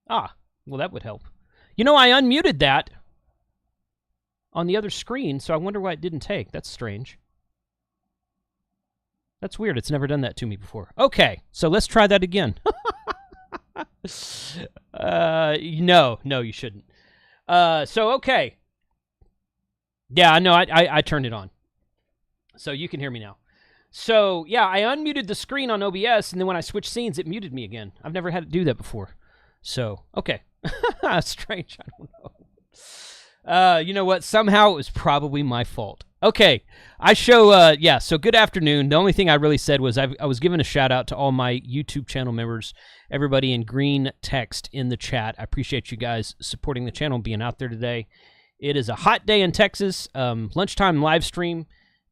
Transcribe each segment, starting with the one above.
Ah, well, that would help. You know, I unmuted that on the other screen, so I wonder why it didn't take. That's strange. That's weird. It's never done that to me before. Okay, so let's try that again. No, you shouldn't. So, okay. Yeah, no, I turned it on. So you can hear me now. So, yeah, I unmuted the screen on OBS, and then when I switched scenes, it muted me again. I've never had to do that before. So, okay. Strange, I don't know. You know what? Somehow it was probably my fault. Okay, so good afternoon. The only thing I really said was I was giving a shout out to all my YouTube channel members, everybody in green text in the chat. I appreciate you guys supporting the channel and being out there today. It is a hot day in Texas, lunchtime live stream,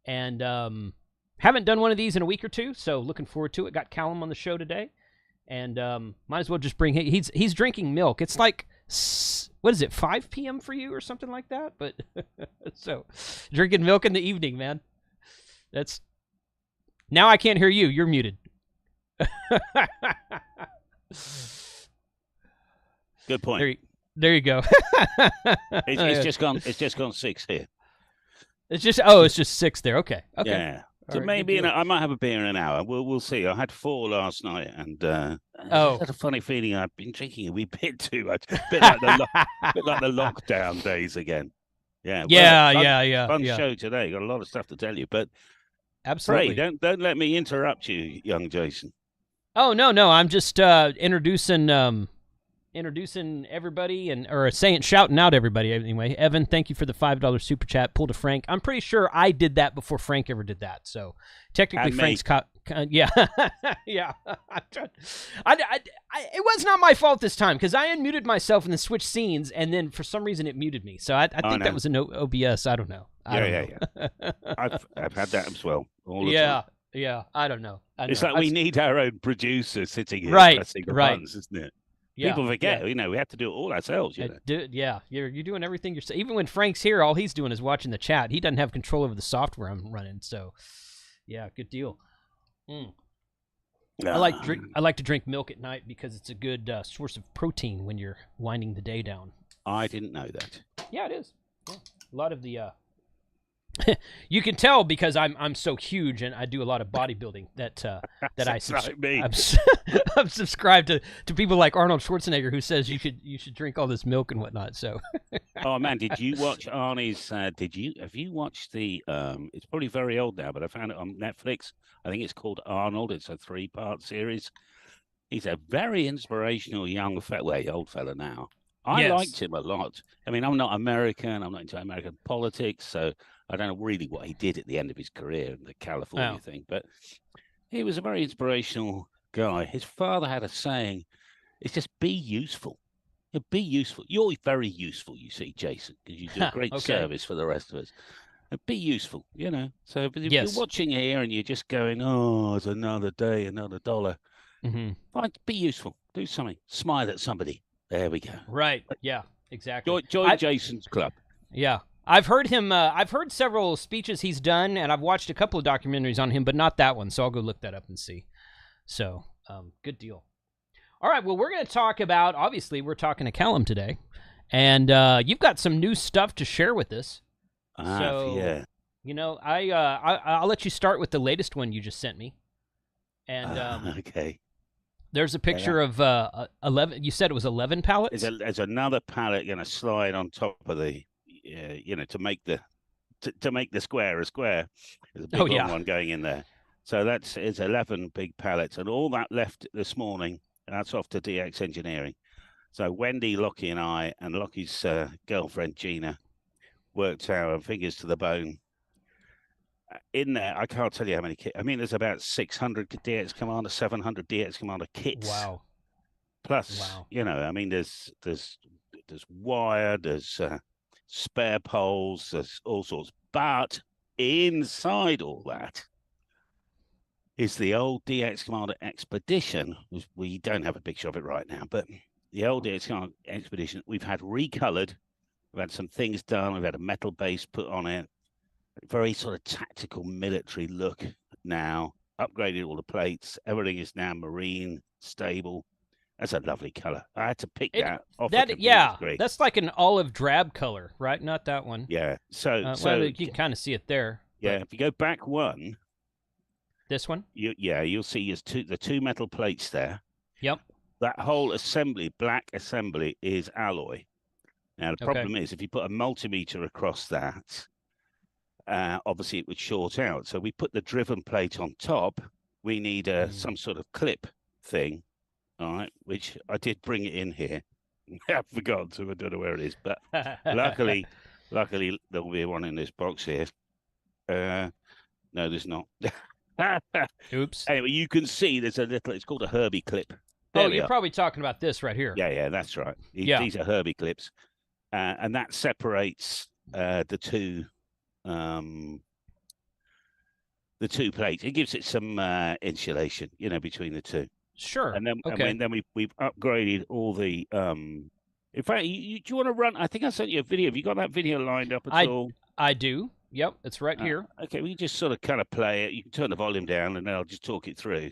and haven't done one of these in a week or two, so looking forward to it. Got Callum on the show today, and might as well just bring him. He's drinking milk. It's like, what is it, 5 p.m. for you or something like that? But so drinking milk in the evening, man. That's now I can't hear you. You're muted. Good point. There you go. It's just gone. It's just gone 6 here. It's just 6 there. Okay. Yeah. So right, maybe I might have a beer in an hour. We'll see. I had 4 last night, and I had a funny feeling I'd been drinking a wee bit too much. Bit like the lockdown days again. Yeah. Fun show today. Got a lot of stuff to tell you, but absolutely. Ray, don't let me interrupt you, young Jason. Oh no, I'm just introducing everybody shouting out everybody anyway. Evan, thank you for the $5 super chat. Pull to Frank. I'm pretty sure I did that before Frank ever did that. So technically, Frank's yeah. Yeah. It was not my fault this time because I unmuted myself and then switched scenes, and then for some reason it muted me. So I think that was an OBS. I don't know. Yeah. I've had that as well. All the time. Yeah. I don't know. It's like we need our own producer sitting here pressing the buttons, isn't it? Yeah, people forget, we have to do it all ourselves. You're doing everything yourself. Even when Frank's here, all he's doing is watching the chat. He doesn't have control over the software I'm running. So, yeah, good deal. I like to drink milk at night because it's a good source of protein when you're winding the day down. I didn't know that. Yeah, it is. Yeah. A lot of the you can tell because I'm so huge and I do a lot of bodybuilding that I'm subscribed to people like Arnold Schwarzenegger who says you should drink all this milk and whatnot. So oh man, did you watch Arnie's have you watched the it's probably very old now, but I found it on Netflix. I think it's called Arnold. It's a 3-part series. He's a very inspirational young old fella now. I liked him a lot. I mean, I'm not American. I'm not into American politics, so I don't know really what he did at the end of his career in the California thing. But he was a very inspirational guy. His father had a saying, it's just be useful. Be useful. You're very useful, you see, Jason, because you do a great service for the rest of us. Be useful, So if you're watching here and you're just going, oh, it's another day, another dollar. Fine, be useful. Do something. Smile at somebody. There we go. Right. Yeah, exactly. Join Jason's club. Yeah. I've heard him. I've heard several speeches he's done, and I've watched a couple of documentaries on him, but not that one. So I'll go look that up and see. So, good deal. All right. Well, we're going to talk about. Obviously, we're talking to Callum today, and you've got some new stuff to share with us. Yeah. I'll let you start with the latest one you just sent me. And okay. There's a picture of 11. You said it was 11 pallets. There's another pallet going to slide on top of the, to make the square a square. There's a big long one going in there. So it's 11 big pallets, and all that left this morning. That's off to DX Engineering. So Wendy, Lockie, and I, and Lockie's girlfriend Gina, worked our fingers to the bone. In there, I can't tell you how many kits. I mean, there's about 600 DX Commander, 700 DX Commander kits. Wow. Plus, I mean, there's wire, there's spare poles, there's all sorts. But inside all that is the old DX Commander Expedition. We don't have a picture of it right now, but the old DX Commander Expedition, we've had recolored. We've had some things done. We've had a metal base put on it. Very sort of tactical military look now. Upgraded all the plates. Everything is now marine, stable. That's a lovely color. I had to pick It that off a that computer yeah, screen. that's like an olive drab color, right? Not that one. Yeah. So Well, you can kind of see it there. yeah, But if you go back one, this one. you'll see the two metal plates there. Yep. That whole assembly, black assembly, is alloy. Now the problem is if you put a multimeter across that, obviously it would short out. So we put the driven plate on top. We need some sort of clip thing, all right, which I did bring it in here. I've forgotten to. I don't know where it is, but luckily there'll be one in this box here. No, there's not. Oops. Anyway, you can see there's a little. It's called a Herbie clip. Oh, you're probably talking about this right here. Yeah, that's right. Yeah. These are Herbie clips, and that separates the two plates. It gives it some insulation, between the two. Sure. And then, okay. then we've upgraded all the. In fact, do you want to run? I think I sent you a video. Have you got that video lined up at all? I do. Yep, it's right here. Okay, we just sort of kind of play it. You can turn the volume down, and then I'll just talk it through.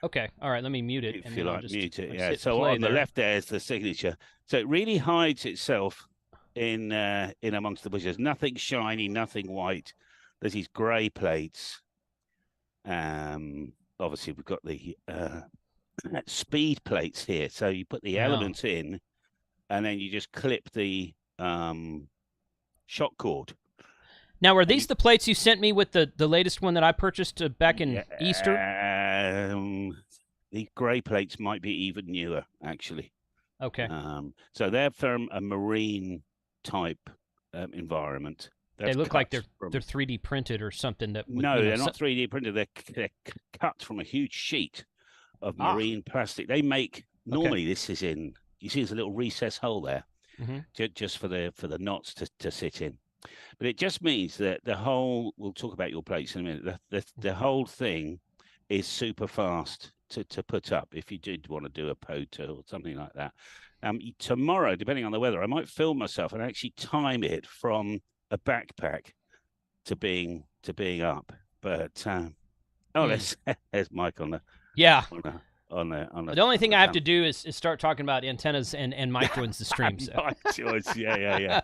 Okay. All right. Let me mute it. If you like, mute it. Yeah. So on the left there is the signature. So it really hides itself in amongst the bushes. Nothing shiny, nothing white. There's these grey plates. Obviously we've got the speed plates here. So you put the elements in, and then you just clip the shock cord. Now, are these the plates you sent me with the latest one that I purchased back in Easter? The grey plates might be even newer, actually. Okay. So they're from a marine type environment. They look like they're 3D printed or something. No, they're not 3D printed. They're cut from a huge sheet of marine plastic. They make normally this is in. You see, there's a little recess hole there, just for the knots to sit in. But it just means that the whole. We'll talk about your plates in a minute. The whole thing is super fast to put up if you did want to do a POTA or something like that. Tomorrow, depending on the weather, I might film myself and actually time it from a backpack to being up. But there's Mike on the on the only thing I have to do is start talking about antennas and Mike joins the stream. So. yeah.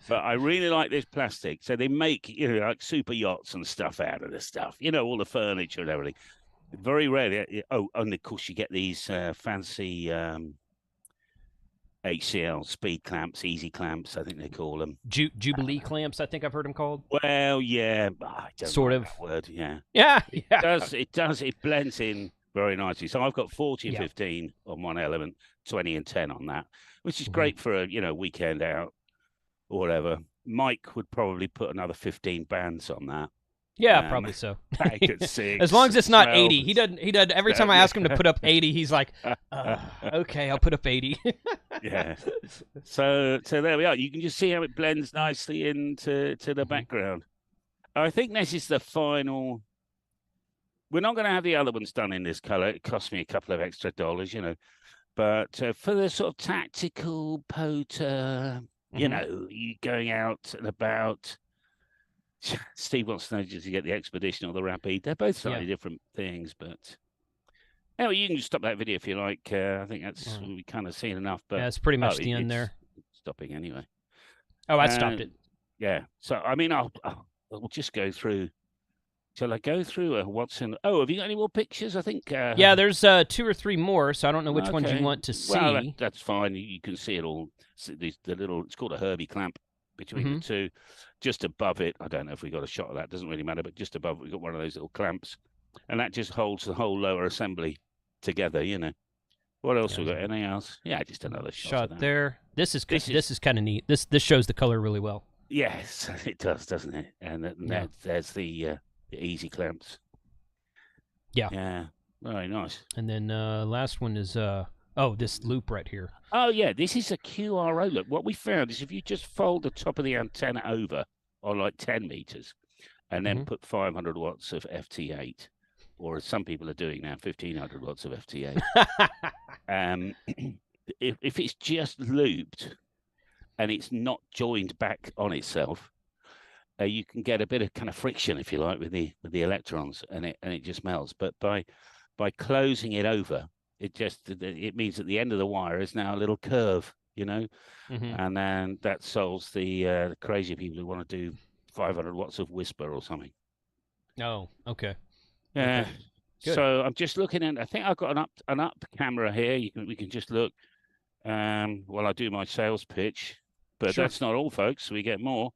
But I really like this plastic. So they make like super yachts and stuff out of this stuff. All the furniture and everything. Very rarely. And of course you get these fancy HCL speed clamps, easy clamps, I think they call them. Jubilee clamps, I think I've heard them called. Well, yeah, I don't sort know of that word. Yeah. It does. It blends in very nicely. So I've got 40 and 15 on one element, 20 and 10 on that, which is great for a weekend out or whatever. Mike would probably put another 15 bands on that. Yeah, probably so. As long as it's not 80. He doesn't. Every time I ask him to put up 80, he's like, "Okay, I'll put up 80." Yeah. So there we are. You can just see how it blends nicely into the background. I think this is the final. We're not going to have the other ones done in this color. It cost me a couple of extra dollars, But for the sort of tactical POTA, you going out and about. Steve wants to know, does he get the Expedition or the Rapide? They're both slightly different things, but anyway, you can just stop that video if you like. I think that's we kind of seen enough. But it's pretty much the end there. It's stopping anyway. Oh, I stopped it. Yeah. So I mean, I'll just go through. Shall I go through what's in? Oh, have you got any more pictures? I think. Yeah, there's 2 or 3 more, so I don't know which ones you want to see. Well, that's fine. You can see it all. The little. It's called a Herbie clamp between the two. Just above it, I don't know if we got a shot of that. Doesn't really matter. But just above, we've got one of those little clamps, and that just holds the whole lower assembly together. What else we got? Anything else? Yeah, just another shot there. This is kind of neat. This shows the color really well. Yes, it does, doesn't it? And there's the easy clamps. Yeah, very nice. And then last one is this loop right here. Oh yeah, this is a QRO loop. What we found is if you just fold the top of the antenna over on like 10 meters, and then put 500 watts of FT8, or as some people are doing now, 1500 watts of FT8. If it's just looped and it's not joined back on itself, you can get a bit of kind of friction, if you like, with the electrons, and it just melts. But by closing it over, it means that the end of the wire is now a little curve, Mm-hmm. and then that solves the crazy people who want to do 500 watts of whisper or something. Oh, okay. Yeah. Okay. Good. So I'm just looking at. I think I've got an up camera here. We can just look while I do my sales pitch. But Sure. that's not all, folks. We get more.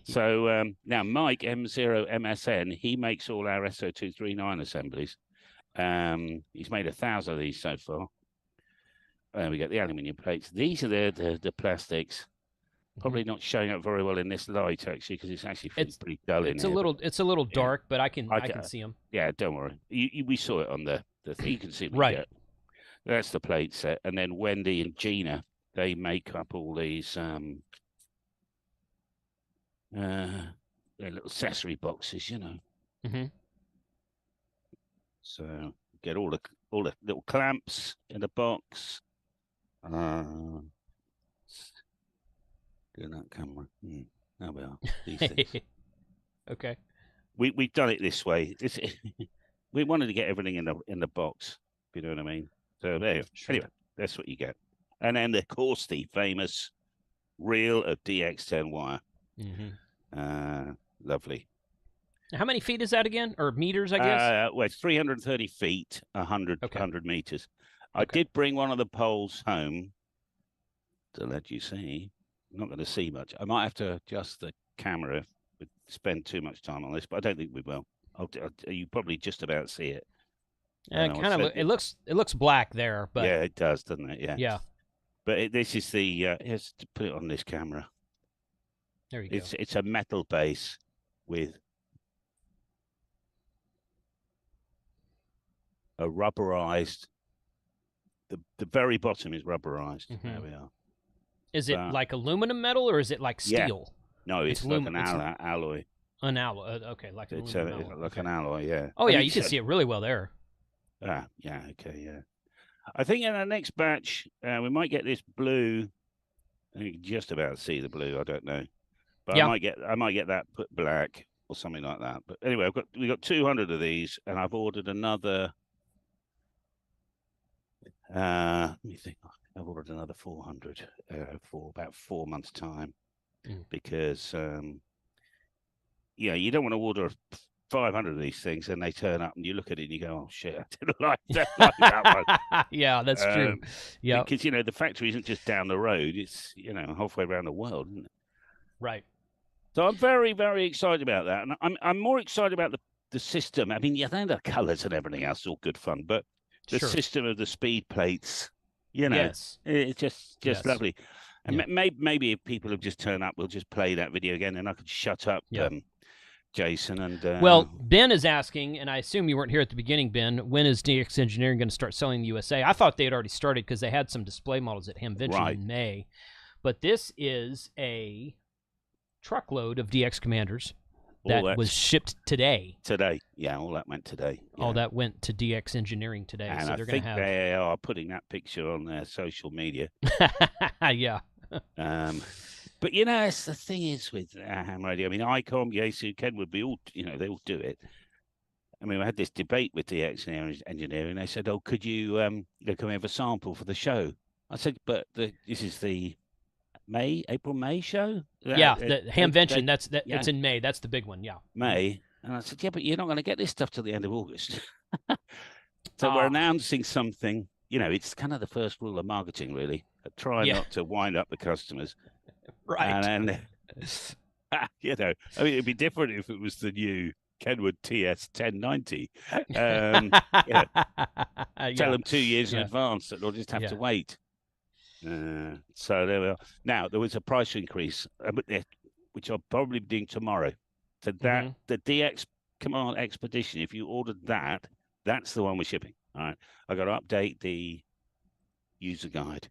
So now Mike M0MCX, he makes all our SO239 assemblies. He's made 1,000 of these so far. We get the aluminium plates. These are the plastics. Probably not showing up very well in this light, actually, because it's actually pretty dull in here. It's a little dark, but I can see them. Yeah, don't worry. We saw it on the thing. You can see what right. you get. That's the plate set. And then Wendy and Gina, they make up all these their little accessory boxes, Mm-hmm. So get all the little clamps in the box. Do that camera. There we are. These things. Okay. We've done it this way. We wanted to get everything in the box. If you know what I mean. So there. Sure. Anyway, that's what you get. And then of course the famous reel of DX10 wire. Mm-hmm. Lovely. How many feet is that again, or meters? I guess. Well, it's 330 feet, 100 meters. Okay. I did bring one of the poles home to let you see. I'm not going to see much. I might have to adjust the camera if we spend too much time on this, but I don't think we will. You probably just about see it. It looks black there, but yeah, it does, doesn't it? Yeah. Yeah. But this is the here's to put it on this camera. There you go. It's a metal base with a rubberized. The very bottom is rubberized. Mm-hmm. There we are. Is it like aluminum metal or is it like steel? Yeah. No, it's like an alloy. An alloy. Okay, like an aluminum metal. Like an alloy, yeah. Oh, yeah, you can see it really well there. Yeah, okay, yeah. I think in our next batch, we might get this blue. I think you can just about see the blue. I don't know, but I might get that put black or something like that. But anyway, we got 200 of these, and I've ordered another. Let me think. I've ordered another 400 for about 4 months' time, because you don't want to order 500 of these things and they turn up and you look at it and you go, oh shit, I didn't like that one. Yeah, that's true. Yeah, because the factory isn't just down the road; it's halfway around the world, isn't it? Right. So I'm very, very excited about that, and I'm more excited about the system. I mean, the colours and everything else is all good fun, but the system of the speed plates, yes, it's just lovely. And maybe if people have just turned up, we'll just play that video again, and I could shut up. Jason and well, Ben is asking, and I assume you weren't here at the beginning, Ben. When is DX Engineering going to start selling in the USA? I thought they had already started because they had some display models at Hamvention in May, but this is a truckload of DX Commanders that was shipped today. Today, yeah, all that went today. Yeah. All that went to DX Engineering today. And so I they're think going to have. They are putting that picture on their social media. Yeah. But it's the thing is with ham radio. I mean, ICOM, Yaesu, Kenwood, they all do it. I mean, we had this debate with DX Engineering. They said, "Oh, could you come have a sample for the show?" I said, "But this is the April-May show." Yeah, the Hamvention. It's in May. That's the big one. Yeah, May. And I said, "Yeah, but you're not going to get this stuff till the end of August." So we're announcing something. It's kind of the first rule of marketing, really. Try not to wind up the customers. Right. And then, I mean, it'd be different if it was the new Kenwood TS 1090. Tell them 2 years in advance that they'll just have to wait. So there we are. Now, there was a price increase, which I'll probably be doing tomorrow. So that the DX Command Expedition, if you ordered that, that's the one we're shipping. All right. I got to update the user guide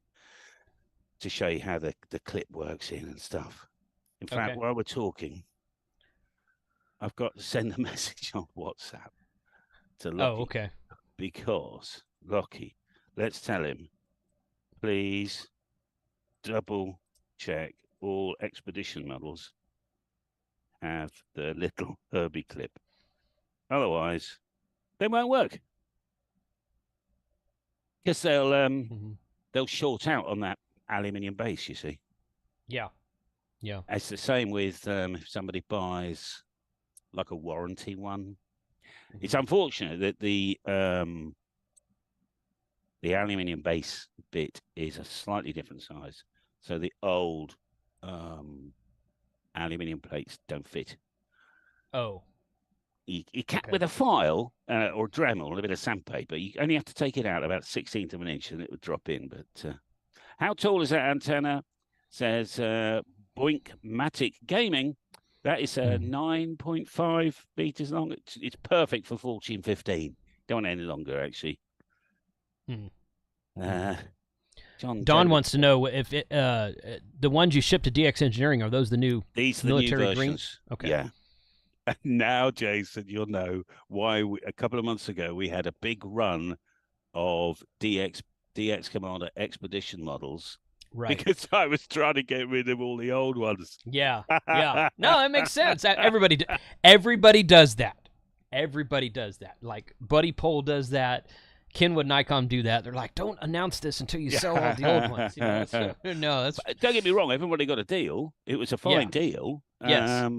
to show you how the clip works in and stuff. In fact, while we're talking, I've got to send a message on WhatsApp to Lockie. Oh, okay. Because, Lockie, let's tell him, please double check all Expedition models have the little Herbie clip. Otherwise, they won't work. Because they'll short out on that aluminium base, you see. Yeah. Yeah. It's the same with if somebody buys like a warranty one. It's unfortunate that the aluminium base bit is a slightly different size. So the old aluminium plates don't fit. Oh. You can, with a file or Dremel and a bit of sandpaper, you only have to take it out about 1/16 of an inch and it would drop in. But how tall is that antenna? Says Boink-Matic Gaming. That is 9.5 meters long. It's perfect for 14-15. Don't want any longer, actually. Don wants to know if the ones you shipped to DX Engineering, are those the new These are military the new green? versions. Okay. Yeah. And now, Jason, you'll know why a couple of months ago we had a big run of DX Commander Expedition models. Right. Because I was trying to get rid of all the old ones. Yeah. Yeah. No, it makes sense. Everybody does that. Everybody does that. Like Buddy Pole does that. Kenwood and Nikon do that. They're like, don't announce this until you sell all the old ones. You know? So, no, that's... Don't get me wrong. Everybody got a deal. It was a fine deal. Yes.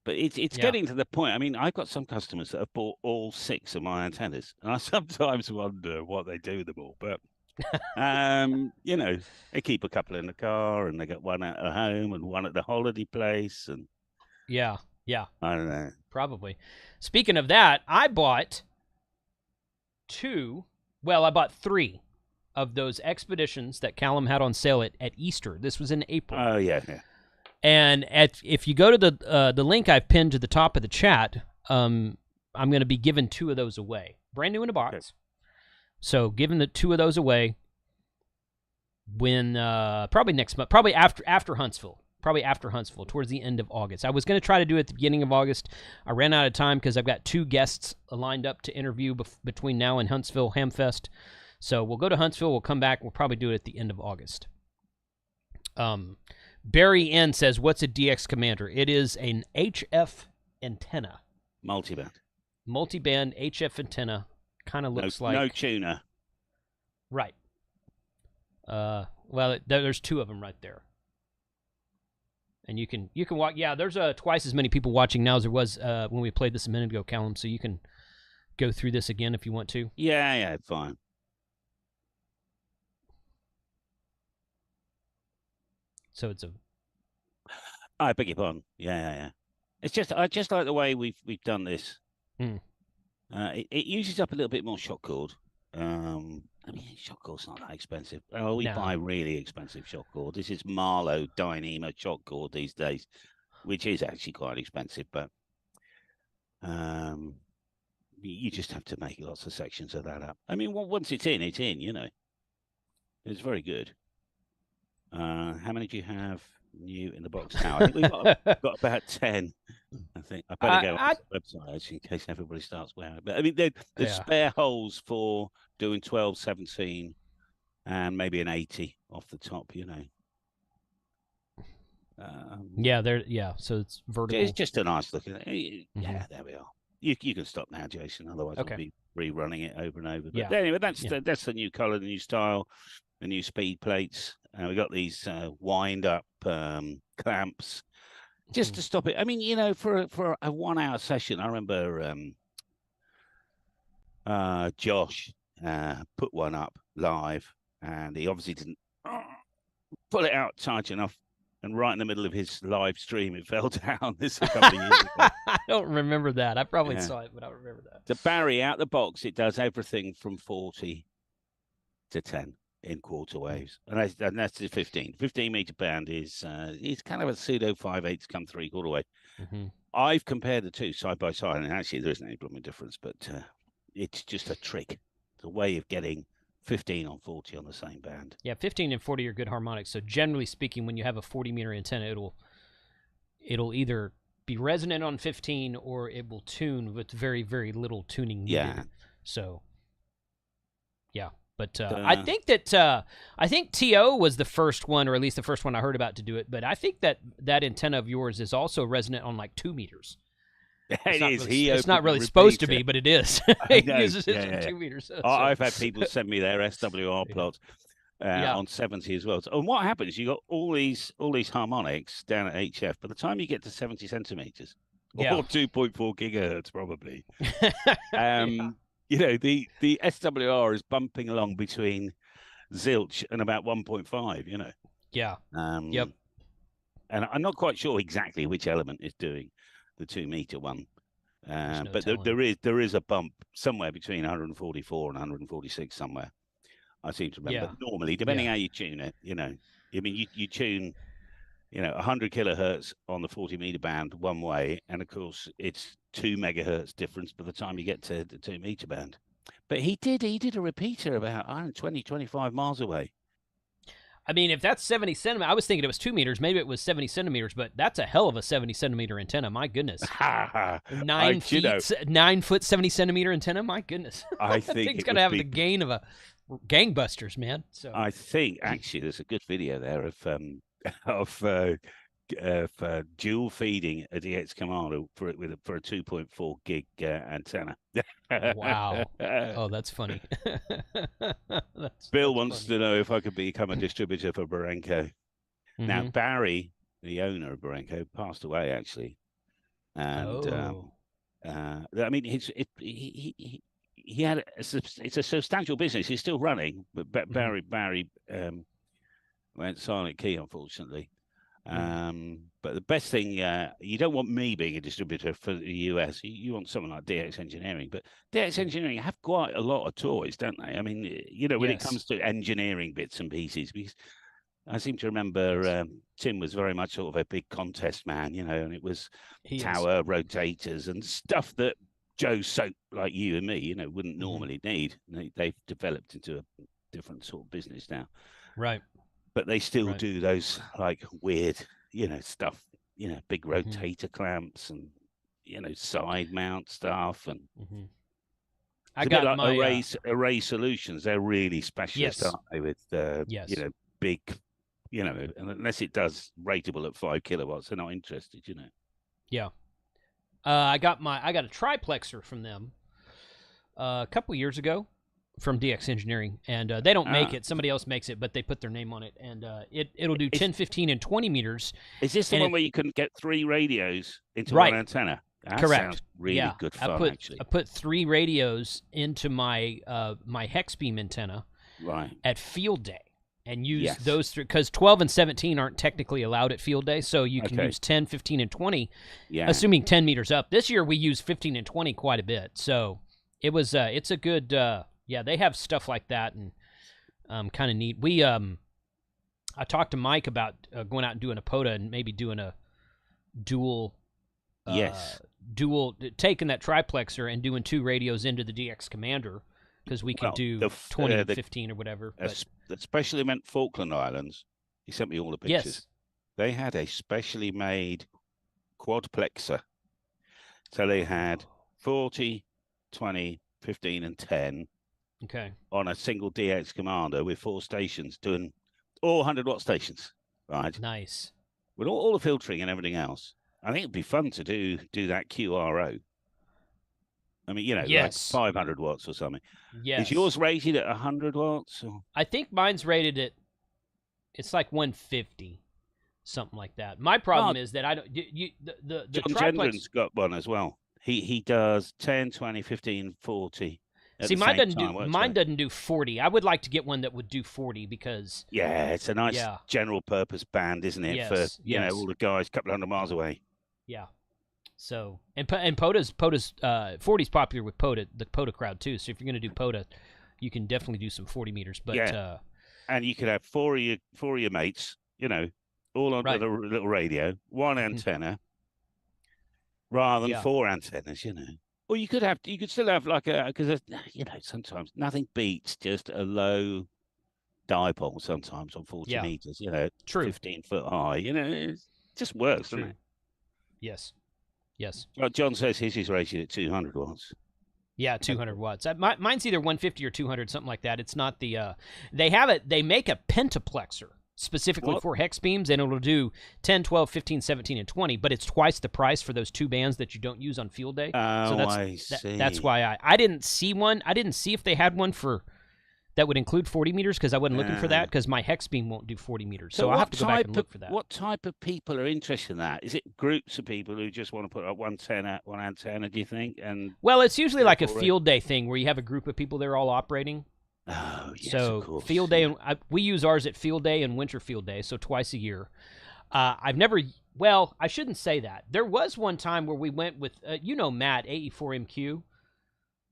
But it's getting to the point. I mean, I've got some customers that have bought all 6 of my antennas. And I sometimes wonder what they do with them all. But, you know, they keep a couple in the car and they got one at home and one at the holiday place. And yeah. I don't know. Probably. Speaking of that, I bought 3 of those Expeditions that Callum had on sale at Easter. This was in April. Oh, yeah. And if you go to the link I've pinned to the top of the chat, I'm going to be giving 2 of those away, brand new in a box. Okay. So giving the 2 of those away when probably next month, probably after Huntsville, towards the end of August. I was going to try to do it at the beginning of August. I ran out of time because I've got 2 guests lined up to interview between now and Huntsville Hamfest. So we'll go to Huntsville. We'll come back. We'll probably do it at the end of August. Barry N says, what's a DX Commander? It is an HF antenna. Multiband HF antenna. Kind of looks like... No tuner. Right. Well, there's 2 of them right there. And you can watch... Yeah, there's twice as many people watching now as there was when we played this a minute ago, Callum, so you can go through this again if you want to. Yeah, fine. So it's a... I beg your pardon. Yeah. It's just I just like the way we've done this. It uses up a little bit more shock cord. I mean, shock cord's not that expensive. Oh, we buy really expensive shock cord. This is Marlow Dyneema shock cord these days, which is actually quite expensive. But you just have to make lots of sections of that up. I mean, once it's in, you know. It's very good. How many do you have new in the box now? I think we've got about 10. I think I better go on the website actually, in case everybody starts wearing it. But I mean, there's spare holes for doing 12, 17, and maybe an 80 off the top. You know. So it's vertical. It's just a nice looking. Yeah, there we are. You can stop now, Jason. Otherwise, I'll be rerunning it over and over. But anyway, that's the new color, the new style, the new speed plates. We got these wind up clamps just to stop it. I mean, you know, for a 1 hour session, I remember Josh put one up live, and he obviously didn't pull it out tight enough. And right in the middle of his live stream, it fell down. This a couple of years ago. I don't remember that. I probably saw it, but I don't remember that. The Barry out the box, it does everything from 40 to 10 in quarter waves, and that's the 15 meter band is kind of a pseudo 5/8 come 3/4 wave. I've compared the 2 side by side, and actually there isn't any blooming difference, but it's just a trick. It's a way of getting 15 on 40 on the same band. Yeah, 15 and 40 are good harmonics. So generally speaking, when you have a 40 meter antenna, it'll either be resonant on 15 or it will tune with very, very little tuning needed. Yeah. So yeah. But I think TO was the first one, or at least the first one I heard about to do it. But I think that antenna of yours is also resonant on like 2 meters. It is. It's not really the supposed to repeater. be, but it is. I He know. uses it Yeah, for yeah. 2 meters. So, I've had people send me their SWR Yeah. plots Yeah. on 70 as well. So, and what happens? You got all these harmonics down at HF. By the time you get to 70 centimeters, Yeah. or 2.4 gigahertz, probably, Yeah. you know, the SWR is bumping along between zilch and about 1.5. You know. Yeah. Um, Yep. And I'm not quite sure exactly which element is doing the 2-meter one. There's no But telling. there is a bump somewhere between 144 and 146 somewhere. I seem to remember. Yeah. Normally, depending Yeah. how you tune it, you know, I mean, you tune, 100 kilohertz on the 40-meter band one way, and of course it's 2 megahertz difference by the time you get to the 2-meter band. But he did a repeater about 20, 25 miles away. I mean, if that's 70 centimeters, I was thinking it was 2 meters. Maybe it was 70 centimeters, but that's a hell of a 70 centimeter antenna. My goodness. 9 feet, 9 foot, 70 centimeter antenna. My goodness. I That think thing's it going to would have the gain of a gangbusters, man. So I think actually there's a good video there of dual feeding a DX Commander for a 2.4 gig antenna. wow. Oh, that's funny. Bill that's wants funny. to know if I could become a distributor for Barenko. Now Mhm. Barry, the owner of Barenko, passed away actually, and Oh. I mean he had it's a substantial business. He's still running, but Mhm. Barry went silent key, unfortunately. Mm. But the best thing, you don't want me being a distributor for the US. You want someone like DX Engineering, but DX Yeah. Engineering have quite a lot of toys, don't they? I mean, when it Yes. comes to engineering bits and pieces, because I seem to remember Yes. Tim was very much sort of a big contest man, and it was He is. tower rotators and stuff that Joe Soap like you and me, wouldn't Mhm. normally need. They've developed into a different sort of business now. Right. But they still Right. do those like weird, stuff, big Mhm. rotator clamps and, side mount stuff. And Mhm. it's I a bit got like my Array Solutions. They're really specialist, yes. aren't they? With, Yes. big, and unless it does rateable at 5 kilowatts, they're not interested, Yeah. I got a triplexer from them a couple years ago from DX Engineering, and they don't make Ah, it. Somebody else makes it, but they put their name on it, and it'll do is, 10, 15, and 20 meters. is this the And one where you can get 3 radios into one right, antenna? That correct. sounds really Yeah, good I fun, put actually. I put 3 radios into my my hex beam antenna Right. at field day, and use Yes. those 3 because 12 and 17 aren't technically allowed at field day, so you can Okay. use 10, 15, and 20. Yeah. Assuming 10 meters up. This year we used 15 and 20 quite a bit. So it was it's a good yeah, they have stuff like that, and kind of neat. We I talked to Mike about going out and doing a POTA and maybe doing a dual Yes. taking that triplexer and doing 2 radios into the DX Commander, because we could Well, do 20 and 15 or whatever. But especially meant Falkland Islands. He sent me all the pictures. yes. They had a specially made quadplexer. So they had 40, 20, 15, and 10 Okay. on a single DX Commander with 4 stations doing all 100-watt stations, right? Nice. With all the filtering and everything else. I think it'd be fun to do that QRO. I mean, like Yes. 500 watts or something. Yes. Is yours rated at 100 watts? Or? I think mine's rated at it's like 150, something like that. My problem is that I don't the John triplex. Gendron's got one as well. He does 10, 20, 15, 40 at See, the mine same doesn't time. do mine doesn't do 40. I would like to get one that would do 40 because yeah, it's a nice yeah. general purpose band, isn't it? Yes, For yes. all the guys a couple 100 miles away. Yeah. So and POTA's 40's popular with POTA, the POTA crowd too. So if you're gonna do POTA, you can definitely do some 40 meters. But yeah, and you could have four of your mates, all on right. a little radio, one antenna, rather than 4 antennas, Or you could still have like because sometimes nothing beats just a low dipole sometimes on 40 meters, True. 15 foot high, it just works, doesn't it? Yes. Yes. Well, John says his is rated at 200 watts. Yeah, 200 watts. Mine's either 150 or 200, something like that. It's not the they have it. They make a pentaplexer. specifically What? for hex beams, and it'll do 10, 12, 15, 17, and 20, but it's twice the price for those 2 bands that you don't use on field day. Oh, So I see. that's why I didn't see one. I didn't see if they had one for that would include 40 meters because I wasn't looking for that because my hex beam won't do 40 meters. So I'll have to go back and look for that. What type of people are interested in that? Is it groups of people who just want to put up one antenna, do you think? And well, it's usually like a field day thing where you have a group of people they're all operating. Oh, yes, so of course. Field day, and we use ours at field day and winter field day, so twice a year. I've never, well, I shouldn't say that. There was one time where we went with, Matt, AE4MQ.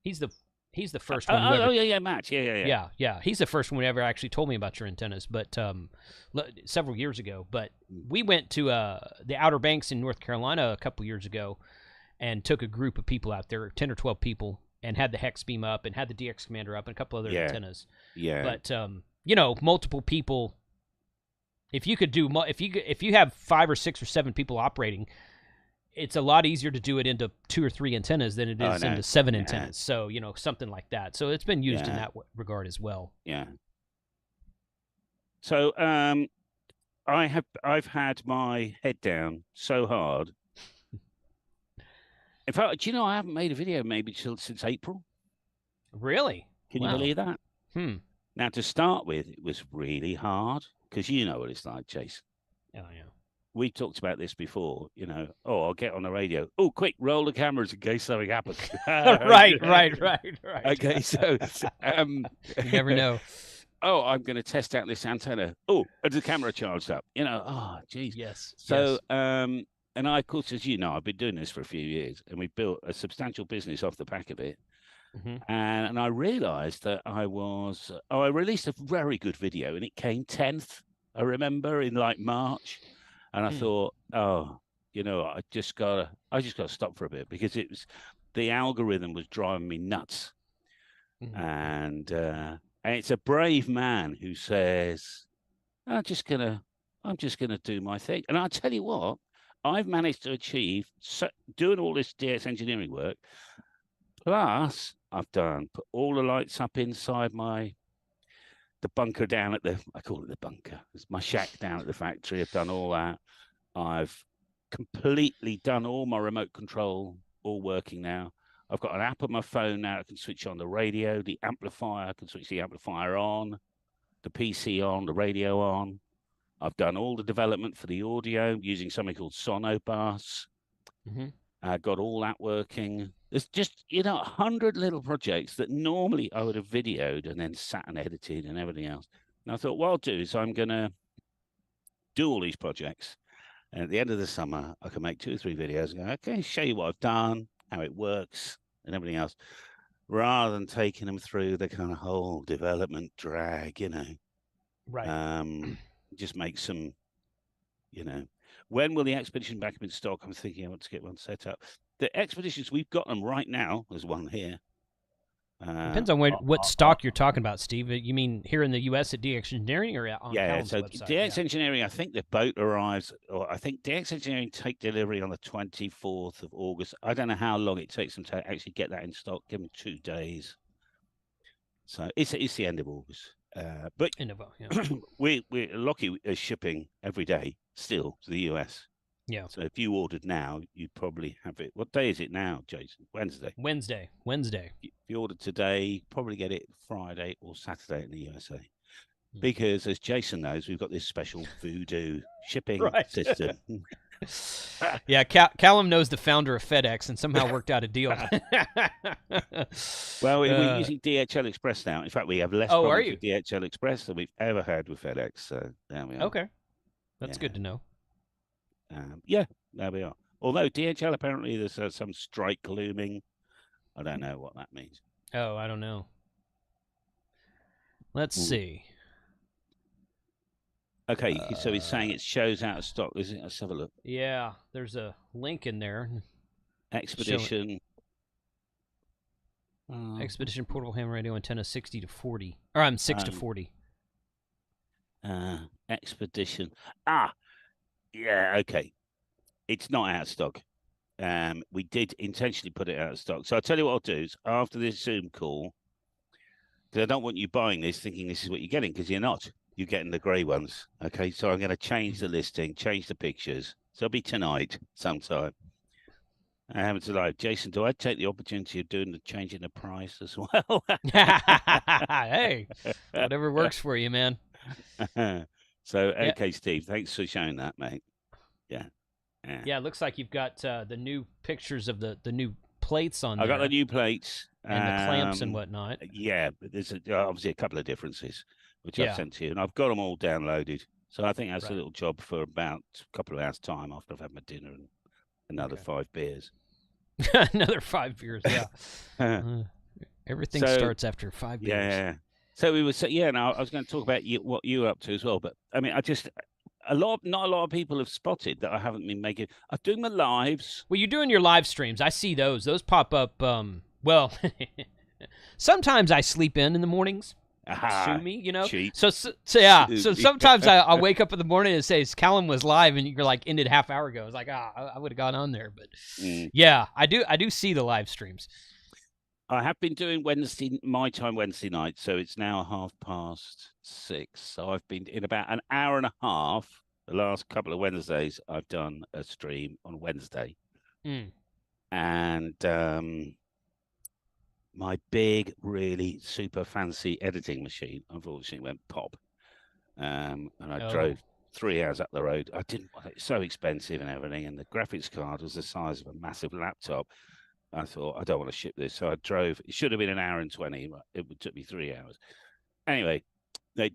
He's the first one. Yeah, Matt. Yeah. He's the first one who ever actually told me about your antennas, but several years ago. But we went to the Outer Banks in North Carolina a couple years ago and took a group of people out there, 10 or 12 people, and had the hex beam up and had the DX commander up and a couple other antennas. Yeah. But multiple people. If you have 5 or 6 or 7 people operating, it's a lot easier to do it into 2 or 3 antennas than it is into 7 antennas. So something like that. So it's been used in that regard as well. Yeah. So I've had my head down so hard. In fact, do you know I haven't made a video maybe since April? Really? Can you believe that? Now, to start with, it was really hard because you know what it's like, Chase. Oh, yeah. We talked about this before, I'll get on the radio. Oh, quick, roll the cameras in case something happens. Right. Okay, so you never know. Oh, I'm going to test out this antenna. Oh, is the camera charged up? Oh, geez. Yes. So, and I, of course, as you know, I've been doing this for a few years, and we built a substantial business off the back of it. And I realized that I released a very good video, and it came 10th, I remember, in like March. And I thought, I just gotta stop for a bit because the algorithm was driving me nuts. And it's a brave man who says, I'm just gonna do my thing. And I'll tell you what, I've managed to achieve doing all this DX engineering work. Plus, I've put all the lights up inside the bunker down at I call it the bunker. It's my shack down at the factory. I've done all that. I've completely done all my remote control, all working now. I've got an app on my phone now. I can switch on the radio, the amplifier. I can switch the amplifier on, the PC on, the radio on. I've done all the development for the audio using something called Sonobus. I got all that working. There's just, 100 little projects that normally I would have videoed and then sat and edited and everything else. And I thought, what I'll do is I'm going to do all these projects. And at the end of the summer, I can make 2 or 3 videos and go, okay, show you what I've done, how it works and everything else, rather than taking them through the kind of whole development drag, Right. Just make some, When will the Expedition back up in stock? I'm thinking I want to get one set up. The Expeditions, we've got them right now. There's one here. Depends on what stock you're talking about, Steve. You mean here in the U.S. at DX Engineering or on Callum's website? DX Engineering, I think the boat arrives, or I think DX Engineering take delivery on the 24th of August. I don't know how long it takes them to actually get that in stock. Give them 2 days. So it's the end of August. But we're lucky shipping every day still to the US. Yeah. So if you ordered now, you'd probably have it. What day is it now, Jason? Wednesday. If you ordered today, you probably get it Friday or Saturday in the USA. Because as Jason knows, we've got this special voodoo shipping system. Yeah, Callum knows the founder of FedEx and somehow worked out a deal. Well, we're using DHL Express now. In fact, we have less problems with DHL Express than we've ever had with FedEx. So there we are. Okay. That's good to know. There we are. Although DHL, apparently there's some strike looming. I don't know what that means. Oh, I don't know. Let's see. Okay, so he's saying it shows out of stock. Is it? Let's have a look. Yeah, there's a link in there. Expedition. Expedition portable ham radio antenna 60 to 40. Or I'm 6 to 40. Expedition. Yeah, okay. It's not out of stock. We did intentionally put it out of stock. So I'll tell you what I'll do is after this Zoom call, because I don't want you buying this thinking this is what you're getting, because you're not. you're getting the grey ones. Okay, so I'm going to change the listing, change the pictures. So it'll be tonight sometime. I haven't decided. Jason, do I take the opportunity of doing the changing the price as well? Hey, whatever works for you, man. So, Yeah. okay, Steve, thanks for showing that, mate. Yeah. Yeah, it looks like you've got the new pictures of the new plates on there. I got the new plates. And the clamps and whatnot. Yeah, but there's obviously a couple of differences, which I've Yeah. sent to you. And I've got them all downloaded. So I think that's Right. a little job for about a couple of hours' time after I've had my dinner and another 5 beers. Another 5 beers, yeah. Everything starts after 5 beers. Yeah. So we were, now I was going to talk about what you were up to as well. But I mean, not a lot of people have spotted that I haven't been making. I'm doing my lives. Well, you're doing your live streams. I see those. Those pop up. Well, sometimes I sleep in the mornings. Sue me, you know. Cheat. So yeah. So sometimes I wake up in the morning and says Callum was live, and you're like ended half hour ago. I was like, I would have gone on there, but yeah, I do see the live streams. I have been doing my time Wednesday night, so it's now 6:30. So I've been in about an hour and a half. The last couple of Wednesdays, I've done a stream on Wednesday, and my big, really super fancy editing machine unfortunately went pop, and I drove 3 hours up the road. I didn't want it. It's so expensive and everything, and the graphics card was the size of a massive laptop. I thought, I don't want to ship this. So I drove. It should have been an hour and 20, but it took me 3 hours. Anyway, the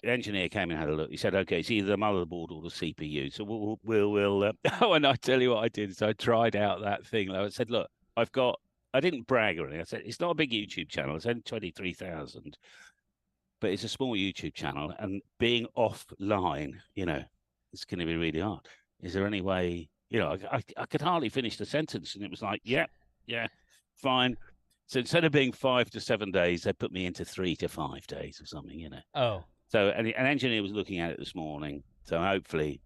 engineer came and had a look. He said, okay, it's either the motherboard or the CPU. So we'll oh, and I tell you what I did. So I tried out that thing. I said, look, I didn't brag or anything. I said, it's not a big YouTube channel. It's only 23,000, but it's a small YouTube channel. And being offline, it's going to be really hard. Is there any way... I could hardly finish the sentence, and it was like, yeah, fine. So instead of being 5 to 7 days, they put me into 3 to 5 days or something, Oh. So an engineer was looking at it this morning. So hopefully,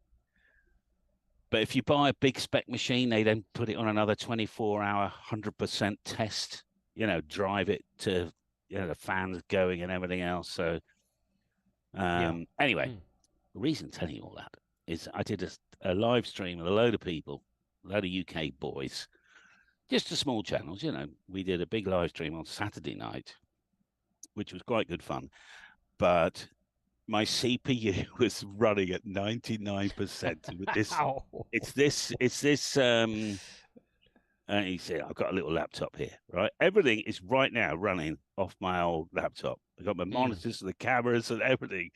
but if you buy a big spec machine, they then put it on another 24-hour, 100% test. Drive it to the fans going and everything else. So anyway, the reason I'm telling you all that is I did a live stream with a load of people, a load of UK boys, just the small channels, We did a big live stream on Saturday night, which was quite good fun. But my CPU was running at 99%. With this, it's this. And you see, I've got a little laptop here, right? Everything is right now running off my old laptop. I've got my monitors, the cameras, and everything.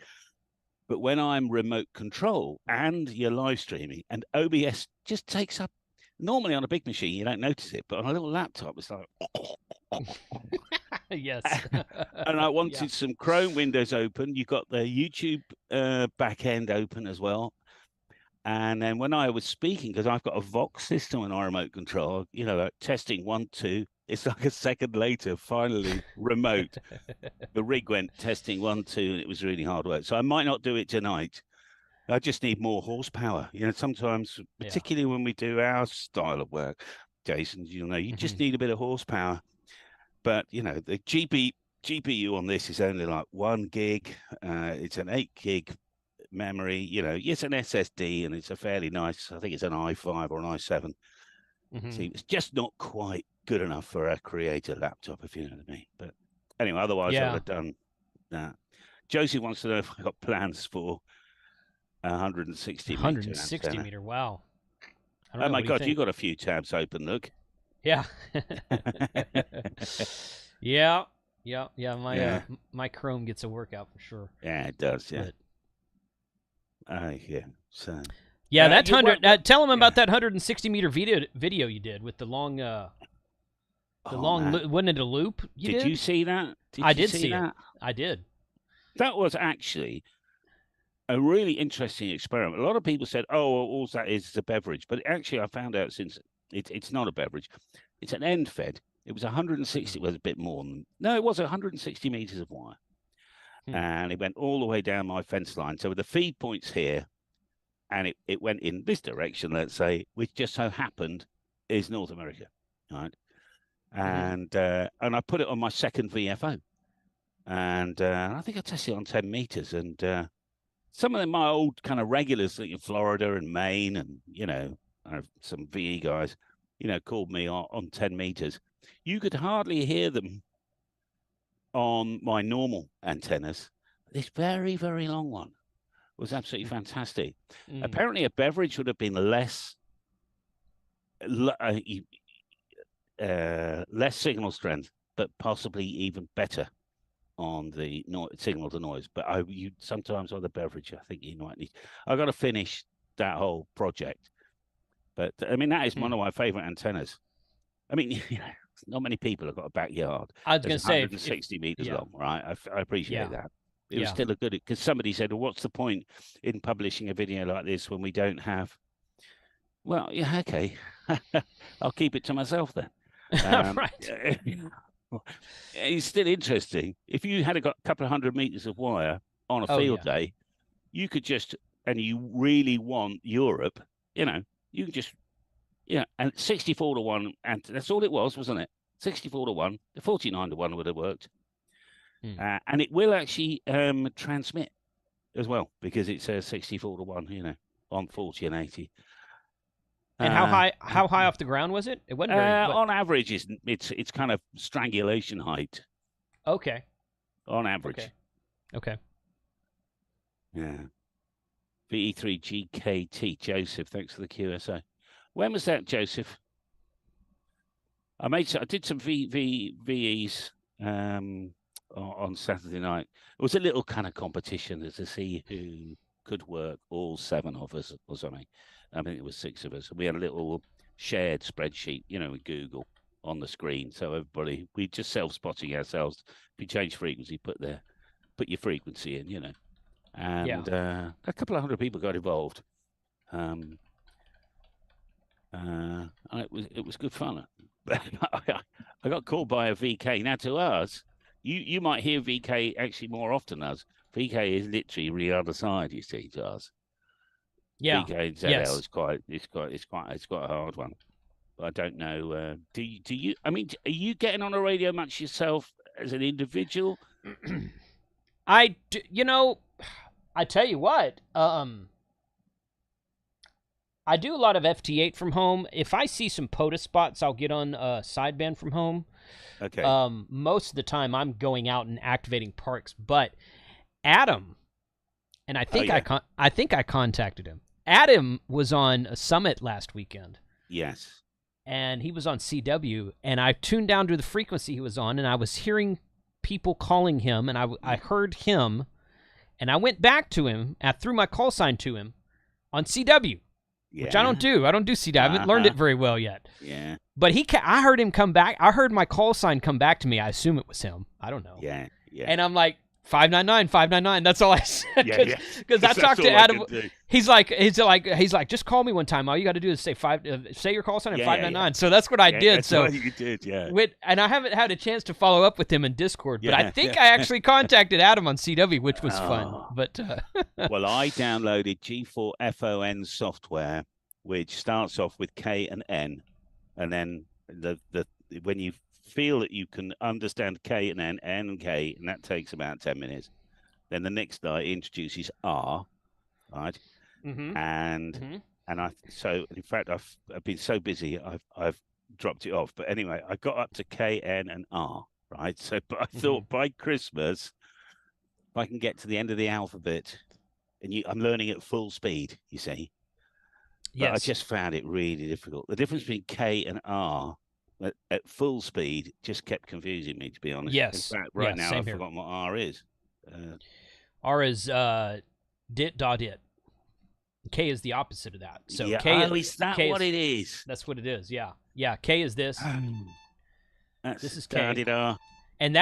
But when I'm remote control and you're live streaming, and OBS just takes up, normally on a big machine, you don't notice it, but on a little laptop, it's like... Yes. And I wanted some Chrome windows open. You've got the YouTube back end open as well. And then when I was speaking, because I've got a Vox system and remote control, like testing 1, 2, it's like a second later, finally remote. The rig went testing 1, 2, and it was really hard work. So I might not do it tonight. I just need more horsepower. Sometimes, particularly when we do our style of work, Jason, you just need a bit of horsepower. But, the GPU on this is only like 1 gig. It's an 8 gig memory. It's an SSD, and it's a fairly nice, I think it's an i5 or an i7. See, it's just not quite good enough for a creator laptop, if you know what I mean. But anyway, otherwise I would have done that. Josie wants to know if I got plans for 160 meter. 160 meter, wow. Oh my God, you got a few tabs open, look. Yeah. Yeah. My Chrome gets a workout for sure. Yeah, it does, yeah. Yeah. So yeah, that 100. Tell them about that 160 meter video you did with the long. Wasn't it a loop? Did you see that? I did see that. I did. That was actually a really interesting experiment. A lot of people said, "Oh, well, all that is a beverage," but actually, I found out since it's not a beverage. It's an end fed. It was 160. It was a bit more than. No, it was 160 meters of wire. And it went all the way down my fence line. So with the feed points here, and it went in this direction, let's say, which just so happened is North America, right? And I put it on my second VFO. and I think I tested it on 10 meters, and some of them, my old kind of regulars in Florida and Maine, and some VE guys, called me on 10 meters. You could hardly hear them on my normal antennas. This very, very long one was absolutely fantastic. Apparently, a beverage would have been less signal strength, but possibly even better on the signal to noise. But sometimes on the beverage, I think you might need. I've got to finish that whole project. But I mean, that is one of my favorite antennas. I mean, not many people have got a backyard. I was going to say 160 meters long, right? I appreciate that. It was Yeah. still a good, because somebody said, well, what's the point in publishing a video like this when we don't have? Well, yeah, okay. I'll keep it to myself then. Right. It's still interesting. If you had got a couple of 100 meters of wire on a field day, you could just, and you really want Europe, you could just, and 64 to 1, and that's all it was, wasn't it? 64 to 1, the 49 to 1 would have worked. And it will actually transmit as well, because it's 64 to 1, on 40 and 80. And how high off the ground was it? It wasn't very. On average, it's kind of strangulation height. Okay. On average. Okay. Yeah. VE3GKT, Joseph. Thanks for the QSO. When was that, Joseph? I did some VEs on Saturday night. It was a little kind of competition to see who could work, all 7 of us or something. I think it was 6 of us. We had a little shared spreadsheet, with Google on the screen. So everybody, we just self-spotting ourselves. If you change frequency, put your frequency in, and a couple of 100 people got involved. It was good fun. I got called by a VK. Now, to us, you might hear VK actually more often than us. VK is literally the other side, you see, to us. Yeah. VK and ZL is quite a hard one. But I don't know. Do you? I mean, are you getting on the radio much yourself as an individual? I tell you what. I do a lot of FT8 from home. If I see some POTUS spots, I'll get on sideband from home. Okay. Most of the time, I'm going out and activating parks. But Adam, and I think I think I contacted him. Adam was on a summit last weekend. Yes. And he was on CW, and I tuned down to the frequency he was on, and I was hearing people calling him, and I heard him, and I went back to him, I threw my call sign to him on CW. Yeah. Which I don't do. I don't do CW. I haven't learned it very well yet. Yeah. But I heard him come back. I heard my call sign come back to me. I assume it was him. I don't know. Yeah. And I'm like, 599, 599. That's all I said. Because I talked to Adam. He's like, just call me one time. All you got to do is say say your call sign and 599. Yeah. So that's what I did. So you did, yeah. And I haven't had a chance to follow up with him in Discord, but I think I actually contacted Adam on CW, which was fun. But well, I downloaded G4FON software, which starts off with K and N, and then when you feel that you can understand K and N, N and K, and that takes about 10 minutes. Then the next guy introduces R, right? Mm-hmm. And so in fact I've been so busy I've dropped it off. But anyway, I got up to K, N, and R, right? So, but I thought by Christmas, if I can get to the end of the alphabet, and I'm learning at full speed, you see. But I just found it really difficult. The difference between K and R at full speed just kept confusing me, to be honest. Yes. In fact, right now I've forgotten what R is. R is dit da dit. K is the opposite of that. So K is that what it is? That's what it is. Yeah. Yeah. K is this. This is K. R. And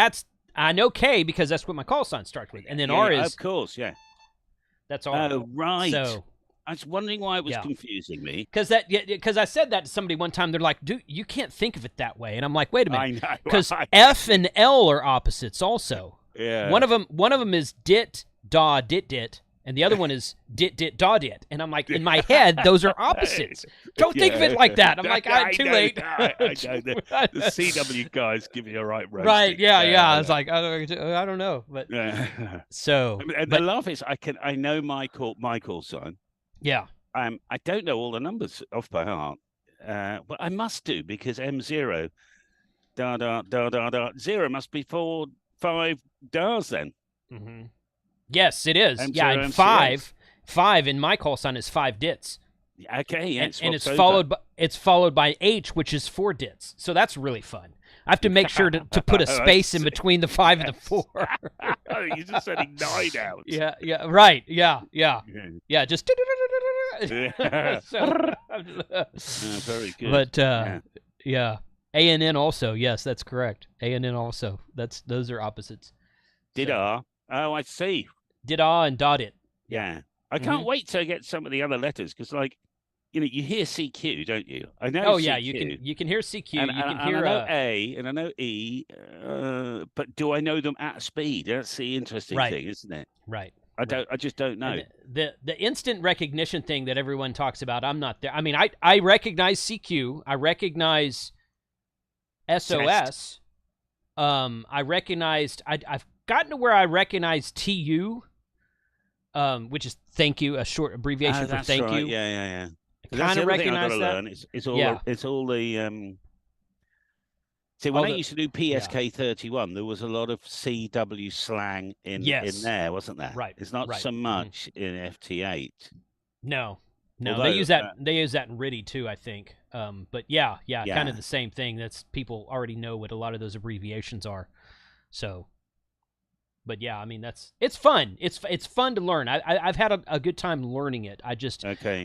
I know K because that's what my call sign starts with. And then R is. Of course. Yeah. That's R. Oh, right. So. I was wondering why it was confusing me. Because I said that to somebody one time. They're like, "Dude, you can't think of it that way." And I'm like, "Wait a minute," because F and L are opposites also. Yeah. One of them is dit da dit dit, and the other one is dit dit da dit. And I'm like, in my head, those are opposites. Don't think of it like that. I'm like, too late. I know. The CW guys give you a right roasting. Right? Yeah. I was like, I don't know, but so. And the laugh is, I know my call sign. Yeah. I don't know all the numbers off by heart, but I must do, because M0 da da da da da 0 must be 4 5 dars then. Mm-hmm. Yes, it is. M0 yeah, and MCX. five in my call sign is 5 dits. Okay, yeah, and it's followed by H, which is 4 dits. So that's really fun. I have to make sure to put a space in between the 5 and the 4. Oh, you're just sending 9 out. Yeah, right. Yeah. Just. So, very good. But yeah, A and N also. Yes, that's correct. A and N also. Those are opposites. Did-ah. Oh, I see. Did-ah and dot-it. Yeah. I can't wait to get some of the other letters, because, like, you hear CQ, don't you? I know. Oh CQ, yeah, you can hear CQ. And, you can and hear I know A and I know E, but do I know them at speed? That's the interesting thing, isn't it? Right. I just don't know. And the instant recognition thing that everyone talks about, I'm not there. I mean, I recognize CQ. I recognize SOS. I've gotten to where I recognize TU, which is thank you, a short abbreviation for thank you. Yeah. I kind of recognize that. Learn. It's all the See, when I used to do PSK 31, there was a lot of CW slang in there, wasn't there? Right. It's not so much in FT8. No. Although, they use that. They use that in RTTY too, I think. But yeah, kind of the same thing. That's people already know what a lot of those abbreviations are. So, but yeah, I mean it's fun. It's fun to learn. I've had a good time learning it. I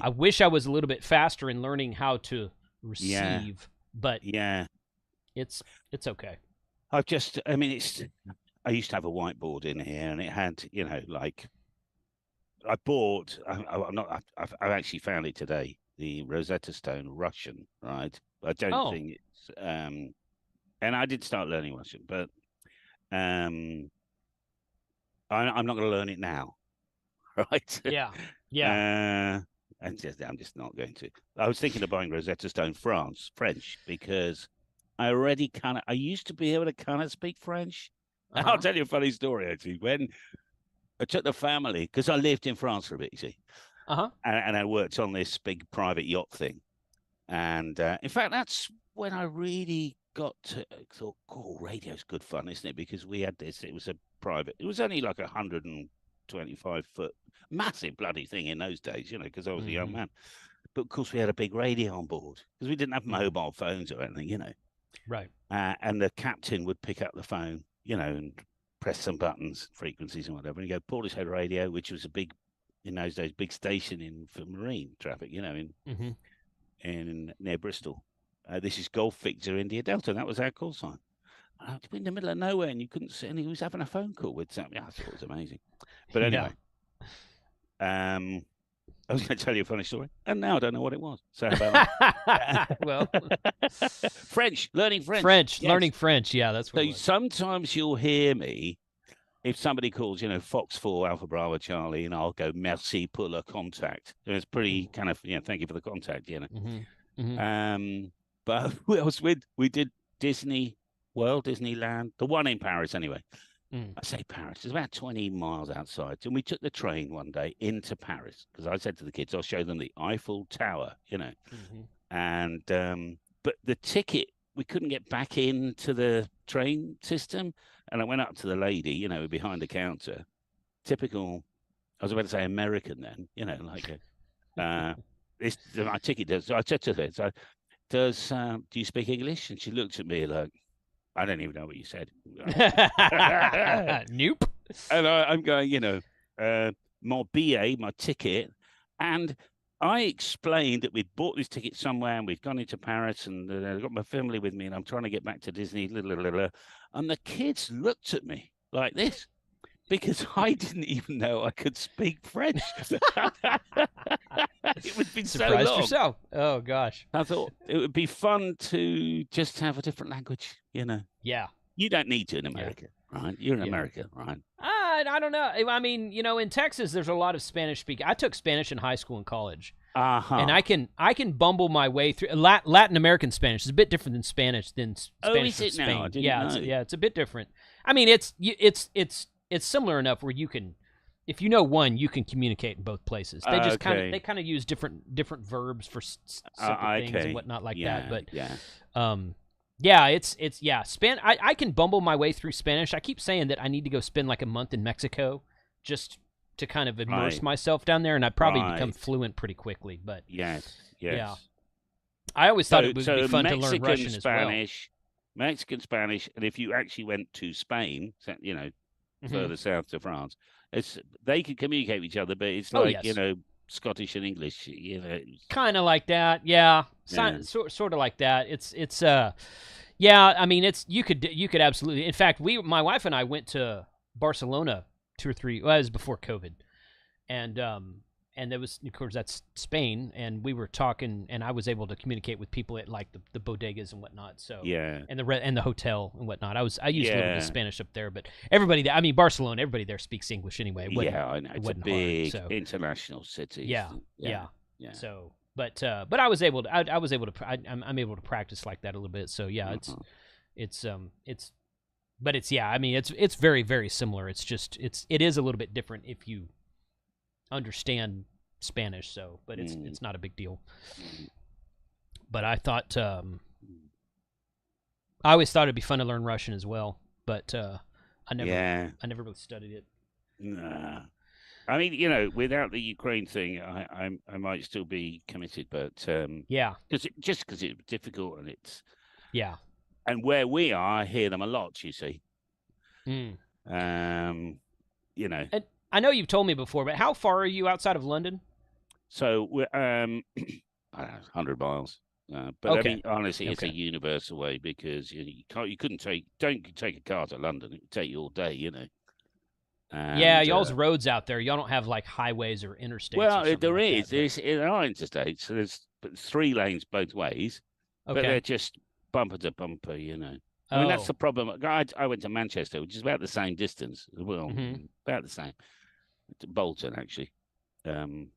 wish I was a little bit faster in learning how to receive. But it's okay. I used to have a whiteboard in here, and it had, like, I've actually found it today, the Rosetta Stone Russian, right? I don't think it's, and I did start learning Russian, but I'm not going to learn it now, right? Yeah. I'm just not going to. I was thinking of buying Rosetta Stone French, because I used to be able to kind of speak French. Uh-huh. I'll tell you a funny story, actually. When I took the family, because I lived in France for a bit, you see. Uh-huh. And I worked on this big private yacht thing. And in fact, that's when I really got to thought, radio's good fun, isn't it? Because we had this, it was only like 125-foot, massive bloody thing in those days, because I was a young man. But of course, we had a big radio on board, because we didn't have mobile phones or anything, Right. And the captain would pick up the phone, and press some buttons, frequencies and whatever, and you go, Portishead Radio, which was in those days, big station for marine traffic, in near Bristol. This is Golf Victor India Delta. That was our call sign. In the middle of nowhere, and you couldn't see, and he was having a phone call with something. I thought it was amazing. But anyway, I was going to tell you a funny story, and now I don't know what it was. So about that? Well, learning French. Learning French. Yeah, that's what. So sometimes you'll hear me, if somebody calls, Fox 4 Alpha Bravo Charlie, and I'll go merci pour le contact. And it's pretty kind of, thank you for the contact, But who else? We did Disney World, Disneyland, the one in Paris anyway. I say Paris, it's about 20 miles outside. And we took the train one day into Paris, because I said to the kids, I'll show them the Eiffel Tower, And, but the ticket, we couldn't get back into the train system. And I went up to the lady, behind the counter. Typical, I was about to say American then, like, my ticket does. So I said to her, do you speak English? And she looked at me like, I don't even know what you said. Nope. And I'm going, my BA, my ticket. And I explained that we'd bought this ticket somewhere and we'd gone into Paris, and I've got my family with me and I'm trying to get back to Disney. And the kids looked at me like this, because I didn't even know I could speak French. It would be so long. Surprised yourself. Oh, gosh. I thought it would be fun to just have a different language, Yeah. You don't need to in America, right? You're in America, right? I don't know. I mean, you know, in Texas, there's a lot of Spanish speaking. I took Spanish in high school and college, and I can bumble my way through Latin American Spanish. Is a bit different than Spanish Is from it Spain. now? I didn't know. It's a bit different. I mean, it's similar enough where you can, if you know one, you can communicate in both places. They just kind of use different verbs for simple things and whatnot like that. But I can bumble my way through Spanish. I keep saying that I need to go spend like a month in Mexico just to kind of immerse myself down there, and I'd probably become fluent pretty quickly. But yeah, I always thought it would be fun to learn Russian Spanish, Mexican Spanish, and if you actually went to Spain, you know, further south to France, they can communicate with each other, but it's like you know, Scottish and English, you know, kind of like that. Yeah. Sort of like that. It's I mean, you could absolutely. In fact, my wife and I went to Barcelona 2 or 3. Well, it was before COVID, and there was, of course, that's Spain, and we were talking, and I was able to communicate with people at like the bodegas and whatnot. So and the hotel and whatnot. I used a little bit of Spanish up there, but Barcelona, everybody there speaks English anyway. I know it's a big international city. Yeah. So, but I was able to. I'm able to practice like that a little bit. So yeah, but it's very, very similar. It's just it is a little bit different if you understand Spanish. So, but it's not a big deal. But I thought I always thought it'd be fun to learn Russian as well. But I never really studied it. Nah. I mean, you know, without the Ukraine thing, I might still be committed, but because it's difficult and it's and where we are, I hear them a lot. You see, you know, and I know you've told me before, but how far are you outside of London? So we're 100 miles, but I mean, honestly, it's a universal way because you couldn't don't take a car to London; it would take you all day, you know. And, y'all's roads out there. Y'all don't have like highways or interstates. Well, there like is. There are interstates. So there's 3 lanes both ways, but they're just bumper to bumper. You know, I mean that's the problem. I went to Manchester, which is about the same distance. Well, about the same. To Bolton, actually. And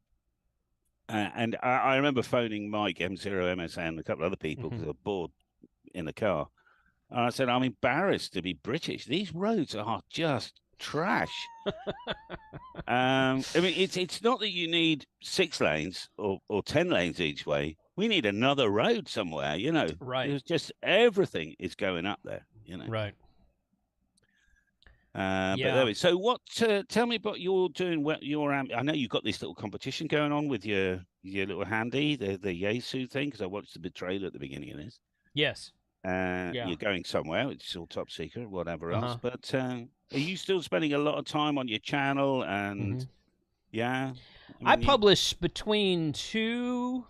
I remember phoning Mike M0MCX and a couple of other people because I was bored in the car. And I said, I'm embarrassed to be British. These roads are just trash. I mean, it's not that you need 6 lanes or 10 lanes each way. We need another road somewhere, you know. Right. It's just everything is going up there, you know. Right. But there so what? Tell me about you're doing. What your I know you've got this little competition going on with your little handy, the Yaesu thing, because I watched the trailer at the beginning of this. Yes. You're going somewhere. It's all top secret, whatever else. But are you still spending a lot of time on your channel? And I publish between 2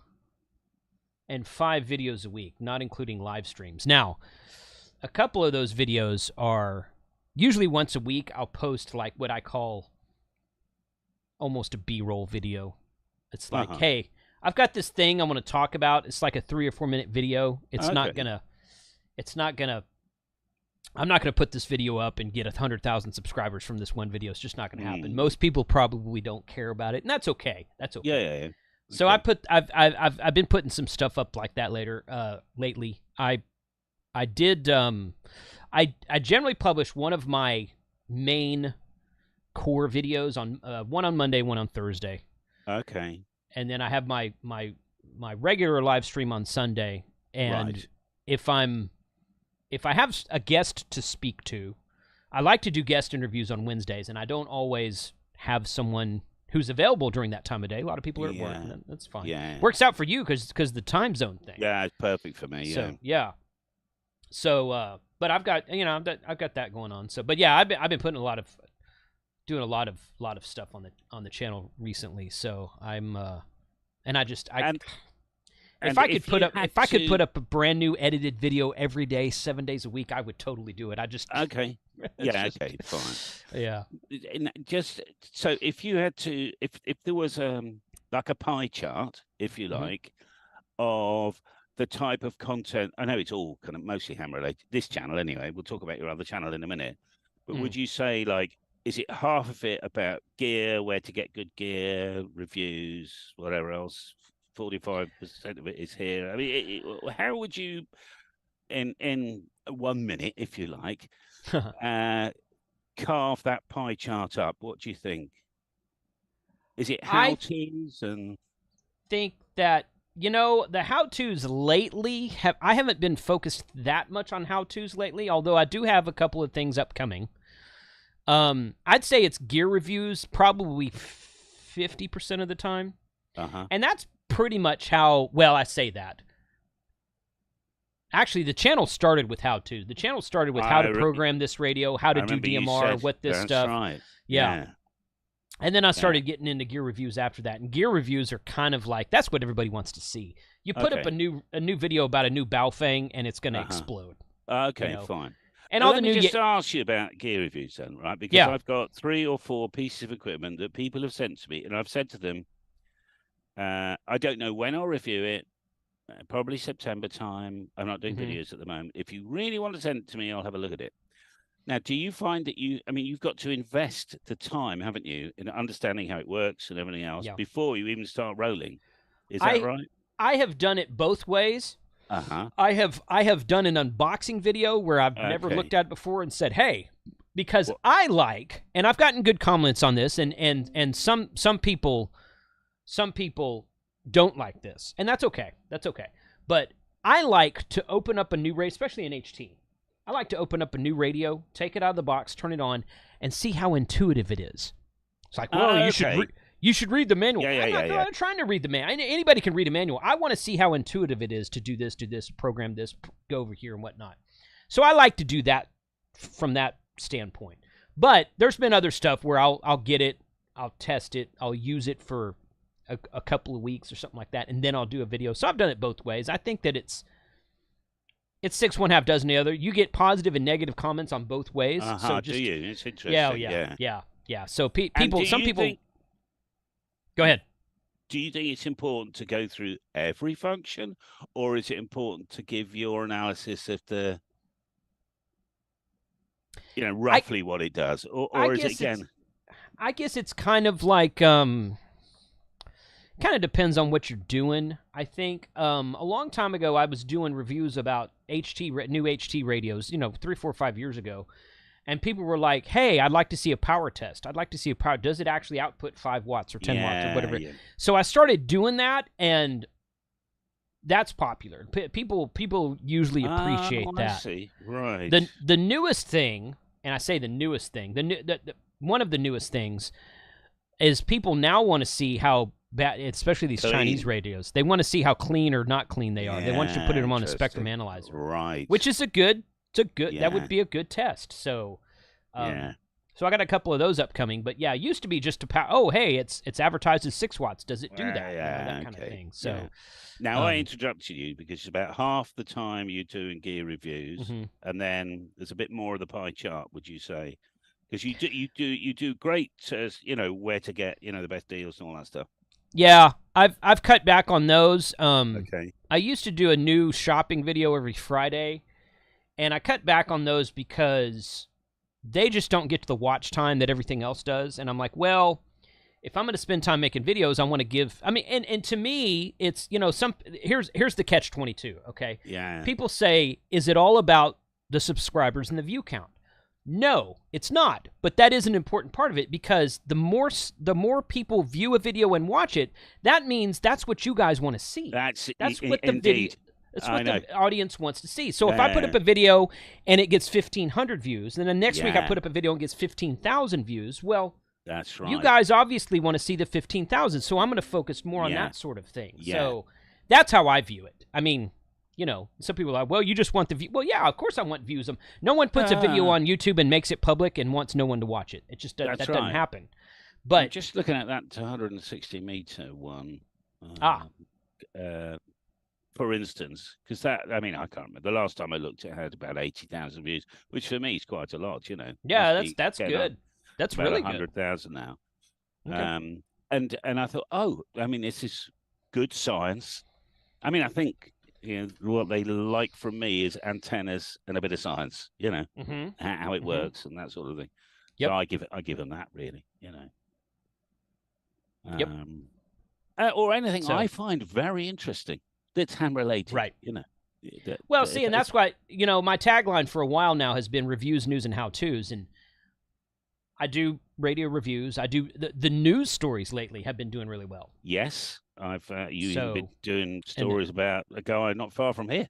and 5 videos a week, not including live streams. Now, a couple of those videos are. Usually once a week, I'll post like what I call almost a B-roll video. It's like, hey, I've got this thing I want to talk about. It's like a 3 or 4 minute video. I'm not gonna put this video up and get 100,000 subscribers from this one video. It's just not gonna happen. Most people probably don't care about it, and that's okay. That's okay. Yeah. So I've been putting some stuff up like that lately. I did. I generally publish one of my main core videos on one on Monday, one on Thursday. Okay. And then I have my regular live stream on Sunday. And if I have a guest to speak to, I like to do guest interviews on Wednesdays, and I don't always have someone who's available during that time of day. A lot of people are at work. And that's fine. Yeah. Works out for you because the time zone thing. Yeah, it's perfect for me. So but I've got that going on. So, but yeah, I've been putting doing a lot of stuff on the channel recently. So I'm if I could put up a brand new edited video every day, 7 days a week, I would totally do it. Okay, fine. Yeah. Just so if you had to, if there was like a pie chart, if you like, of the type of content, I know it's all kind of mostly ham related. This channel, anyway. We'll talk about your other channel in a minute. But would you say, like, is it half of it about gear, where to get good gear, reviews, whatever else? 45% of it is here. I mean, how would you, in 1 minute, if you like, carve that pie chart up? What do you think? Is it I how-tos and think that the how-tos lately I haven't been focused that much on how-tos lately, although I do have a couple of things upcoming. I'd say it's gear reviews probably 50% of the time. And that's pretty much how, well, I say that. Actually, the channel started with how-to. The channel started with how to program this radio, how to do DMR, what this stuff. Right. Yeah. And then I started getting into gear reviews after that. And gear reviews are kind of like, that's what everybody wants to see. You put up a new video about a new Baofeng, and it's going to explode. Okay, fine. And all let me just ask you about gear reviews then, right? Because I've got 3 or 4 pieces of equipment that people have sent to me, and I've said to them, I don't know when I'll review it. Probably September time. I'm not doing videos at the moment. If you really want to send it to me, I'll have a look at it. Now, do you find that you've got to invest the time, haven't you, in understanding how it works and everything else before you even start rolling? Is that right? I have done it both ways. I have done an unboxing video where I've never looked at it before and said, hey, because I like, and I've gotten good comments on this, and some people don't like this, and that's okay. That's okay. But I like to open up a new radio, especially in HT. I like to open up a new radio, take it out of the box, turn it on, and see how intuitive it is. It's like, well, you should read the manual. I'm not trying to read the manual. Anybody can read a manual. I want to see how intuitive it is to do this, program this, go over here, and whatnot. So I like to do that from that standpoint. But there's been other stuff where I'll get it, I'll test it, I'll use it for a couple of weeks or something like that, and then I'll do a video. So I've done it both ways. I think that it's 6 1/2 dozen the other. You get positive and negative comments on both ways. So just, do you? It's interesting. Yeah. So some people. Go ahead. Do you think it's important to go through every function, or is it important to give your analysis of the, roughly what it does, or is it again? I guess it's kind of like kind of depends on what you're doing. I think a long time ago I was doing reviews about new HT radios, 3, 4, 5 years ago, and people were like, hey, I'd like to see a power test. I'd like to see does it actually output 5 watts or 10 watts or whatever? Yeah. So I started doing that, and that's popular. People usually appreciate that. I see. Right. The newest thing, and I say the newest thing, one of the newest things is people now want to see how bad, especially these Chinese radios. They want to see how clean or not clean they are. They want you to put them on a spectrum analyzer, right? Which is that would be a good test. So, so I got a couple of those upcoming. But yeah, it used to be just it's advertised as 6 watts. Does it do that? That kind of thing. So now I interrupted you because about half the time you're doing gear reviews, and then there's a bit more of the pie chart. Would you say? Because you do great, where to get the best deals and all that stuff. Yeah, I've cut back on those. I used to do a new shopping video every Friday, and I cut back on those because they just don't get to the watch time that everything else does. And I'm like, well, if I'm going to spend time making videos, I want to give. I mean, and to me, it's here's the catch-22. Okay. Yeah. People say, is it all about the subscribers and the view count? No, it's not. But that is an important part of it, because the more people view a video and watch it, that means that's what you guys want to see. That's what the video. That's what the audience wants to see. So if I put up a video and it gets 1,500 views, and then the next week I put up a video and gets 15,000 views, well, that's right. You guys obviously want to see the 15,000, so I'm going to focus more on that sort of thing. So that's how I view it. I mean, some people are like, well, you just want the view. Well, yeah, of course I want views. No one puts a video on YouTube and makes it public and wants no one to watch it. It just doesn't happen. But I'm just looking at that 160 meter one. For instance, because I can't remember. The last time I looked, it had about 80,000 views, which for me is quite a lot. Yeah, that's good. That's really good. 100,000 now. Okay. And I thought, this is good science. I think what they like from me is antennas and a bit of science, how it works and that sort of thing. Yep. So I give them that, really, you know. Yep. Or anything So I find very interesting that's ham related, right. you know. Well, see, and that's why, you know, my tagline for a while now has been reviews, news, and how-tos, and I do radio reviews. I do the news stories lately have been doing really well. Yes, I've you've been doing stories about a guy not far from here.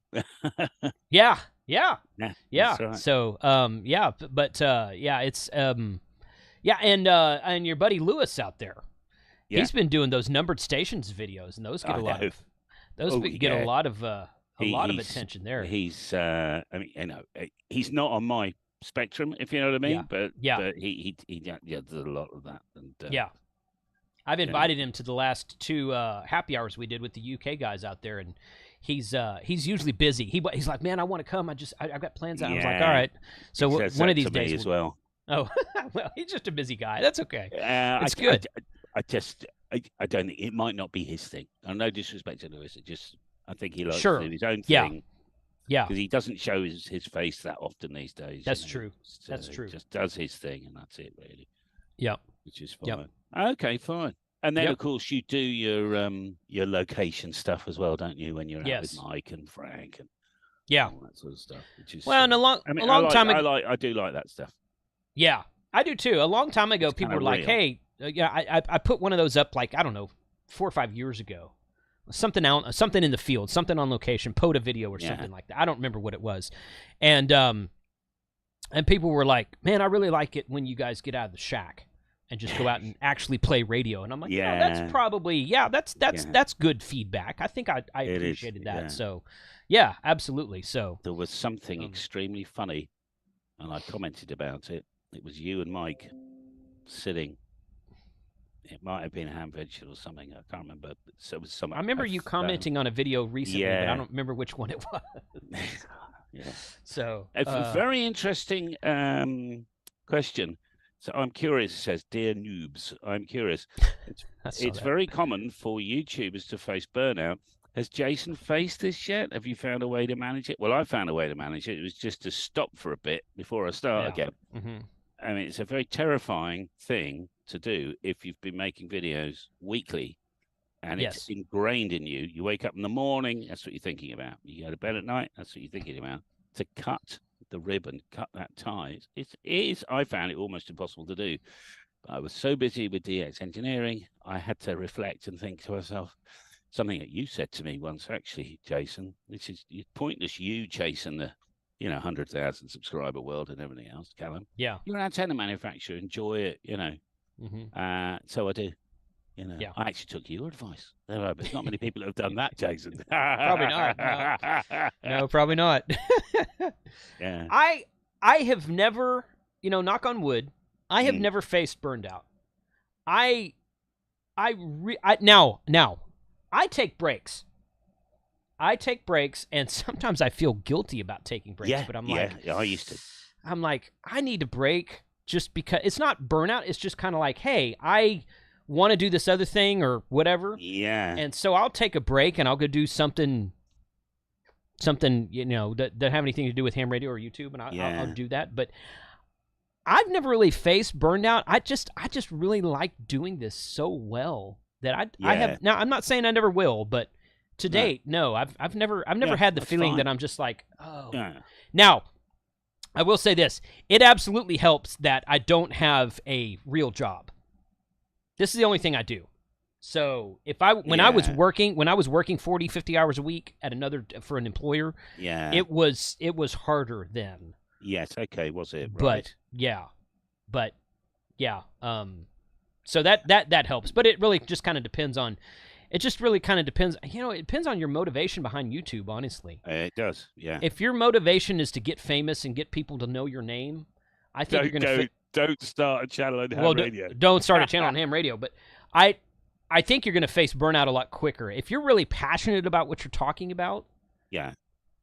Yeah. That's right. So, yeah, but yeah, it's yeah, and your buddy Lewis out there, he's been doing those numbered stations videos, and those get a lot of get a lot of attention there. He's I mean, you know, he's not on my spectrum, if you know what I mean. But he does a lot of that. And yeah, I've invited him to the last 2 happy hours we did with the UK guys out there, and he's usually busy. He's like, man, I want to come. I've got plans out. I was like, all right. So one of these days as well. Oh, well, he's just a busy guy. That's okay. It's good. I don't think it might not be his thing. No disrespect to Lewis. I think he likes to do his own thing. Yeah. Because he doesn't show his face that often these days. That's true. That's true. He just does his thing, and that's it, really. Yeah. Which is fine. Yep. Okay, fine. And then, of course, you do your location stuff as well, don't you? When you're out with Mike and Frank and all that sort of stuff. Which is and a long time ago, I do like that stuff. Yeah, I do too. A long time ago, people were like, "Hey, I put one of those up like I don't know, 4 or 5 years ago." Something in the field, something on location, POTA video or something like that. I don't remember what it was, and people were like, "Man, I really like it when you guys get out of the shack and just go out and actually play radio." And I'm like, "Yeah, that's probably that's good feedback. I think I appreciated that." Yeah. So, yeah, absolutely. So there was something extremely funny, and I commented about it. It was you and Mike sitting. It might have been a ham vegetable or something. I can't remember. So it was something. I remember you commenting on a video recently, but I don't remember which one it was. So a very interesting question. So I'm curious. It says, "Dear noobs, I'm curious. It's very common for YouTubers to face burnout. Has Jason faced this yet? Have you found a way to manage it?" Well, I found a way to manage it. It was just to stop for a bit before I start again. Mm-hmm. I mean, it's a very terrifying thing to do if you've been making videos weekly and it's ingrained in you. You wake up in the morning, that's what you're thinking about. You go to bed at night, that's what you're thinking about. To cut the ribbon, cut that tie, it is, I found it almost impossible to do. But I was so busy with DX engineering, I had to reflect and think to myself, something that you said to me once, actually, Jason, which is pointless you chasing the 100,000 subscriber world and everything else, Callum. Yeah. You're an antenna manufacturer. Enjoy it, Mm-hmm. So I do. I actually took your advice. There's not many people who have done that, Jason. Probably not. No, probably not. Yeah. I have never, knock on wood, I have never faced burned out. Now, I take breaks. And sometimes I feel guilty about taking breaks. But I'm like, I used to. I'm like, I need a break just because it's not burnout. It's just kind of like, hey, I want to do this other thing or whatever. Yeah. And so I'll take a break and I'll go do something, that doesn't have anything to do with ham radio or YouTube, and I'll do that. But I've never really faced burnout. I just really like doing this so well that I have. Now, I'm not saying I never will, but to date, no, I've never had the feeling that I'm just like, oh. Yeah. Now, I will say this: it absolutely helps that I don't have a real job. This is the only thing I do. So when I was working 40, 50 hours a week for an employer, it was harder then. Yes. Okay. Was it? Right. But yeah. So that helps, but it really just kind of depends on. It just really kind of depends. It depends on your motivation behind YouTube, honestly. It does, yeah. If your motivation is to get famous and get people to know your name, I think you're going to... Don't start a channel on ham radio. Don't start a channel on ham radio. But I think you're going to face burnout a lot quicker. If you're really passionate about what you're talking about,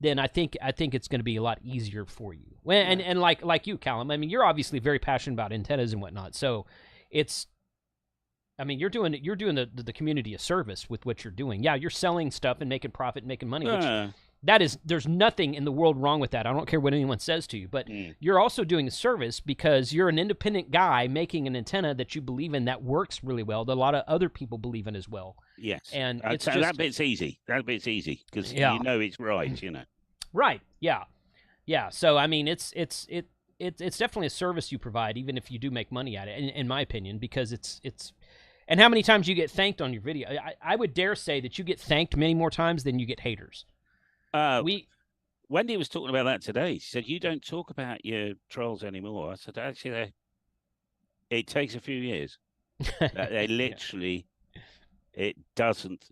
then I think it's going to be a lot easier for you. And like you, Callum, I mean, you're obviously very passionate about antennas and whatnot. So it's... I mean, you're doing the community a service with what you're doing. Yeah, you're selling stuff and making profit and making money, there's nothing in the world wrong with that. I don't care what anyone says to you, but you're also doing a service because you're an independent guy making an antenna that you believe in that works really well, that a lot of other people believe in as well. Yes. And it's so just, that bit's easy. That bit's easy because Yeah. you know it's right, you know. Right. Yeah. Yeah. So I mean, it's definitely a service you provide, even if you do make money at it, in my opinion, because it's. And how many times you get thanked on your video? I would dare say that you get thanked many more times than you get haters. Wendy was talking about that today. She said, "You don't talk about your trolls anymore." I said, "Actually, it takes a few years. They literally, it doesn't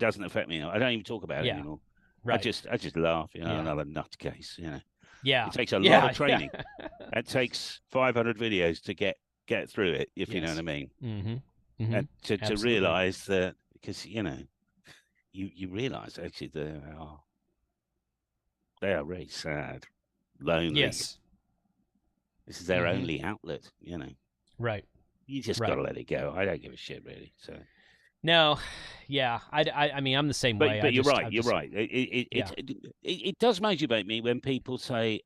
affect me. I don't even talk about it anymore. Right. I just laugh. You know, another nutcase. You know. Yeah. It takes a lot of training. It takes 500 videos to get through it, if you know what I mean. Mm-hmm. And to realize that, because you know, you realize actually they are really sad, lonely. Yes. This is their only outlet, you know. Right. You just got to let it go. I don't give a shit, really. So. No, yeah. I mean, I'm the same way. But you're right. You're right. It does motivate me when people say,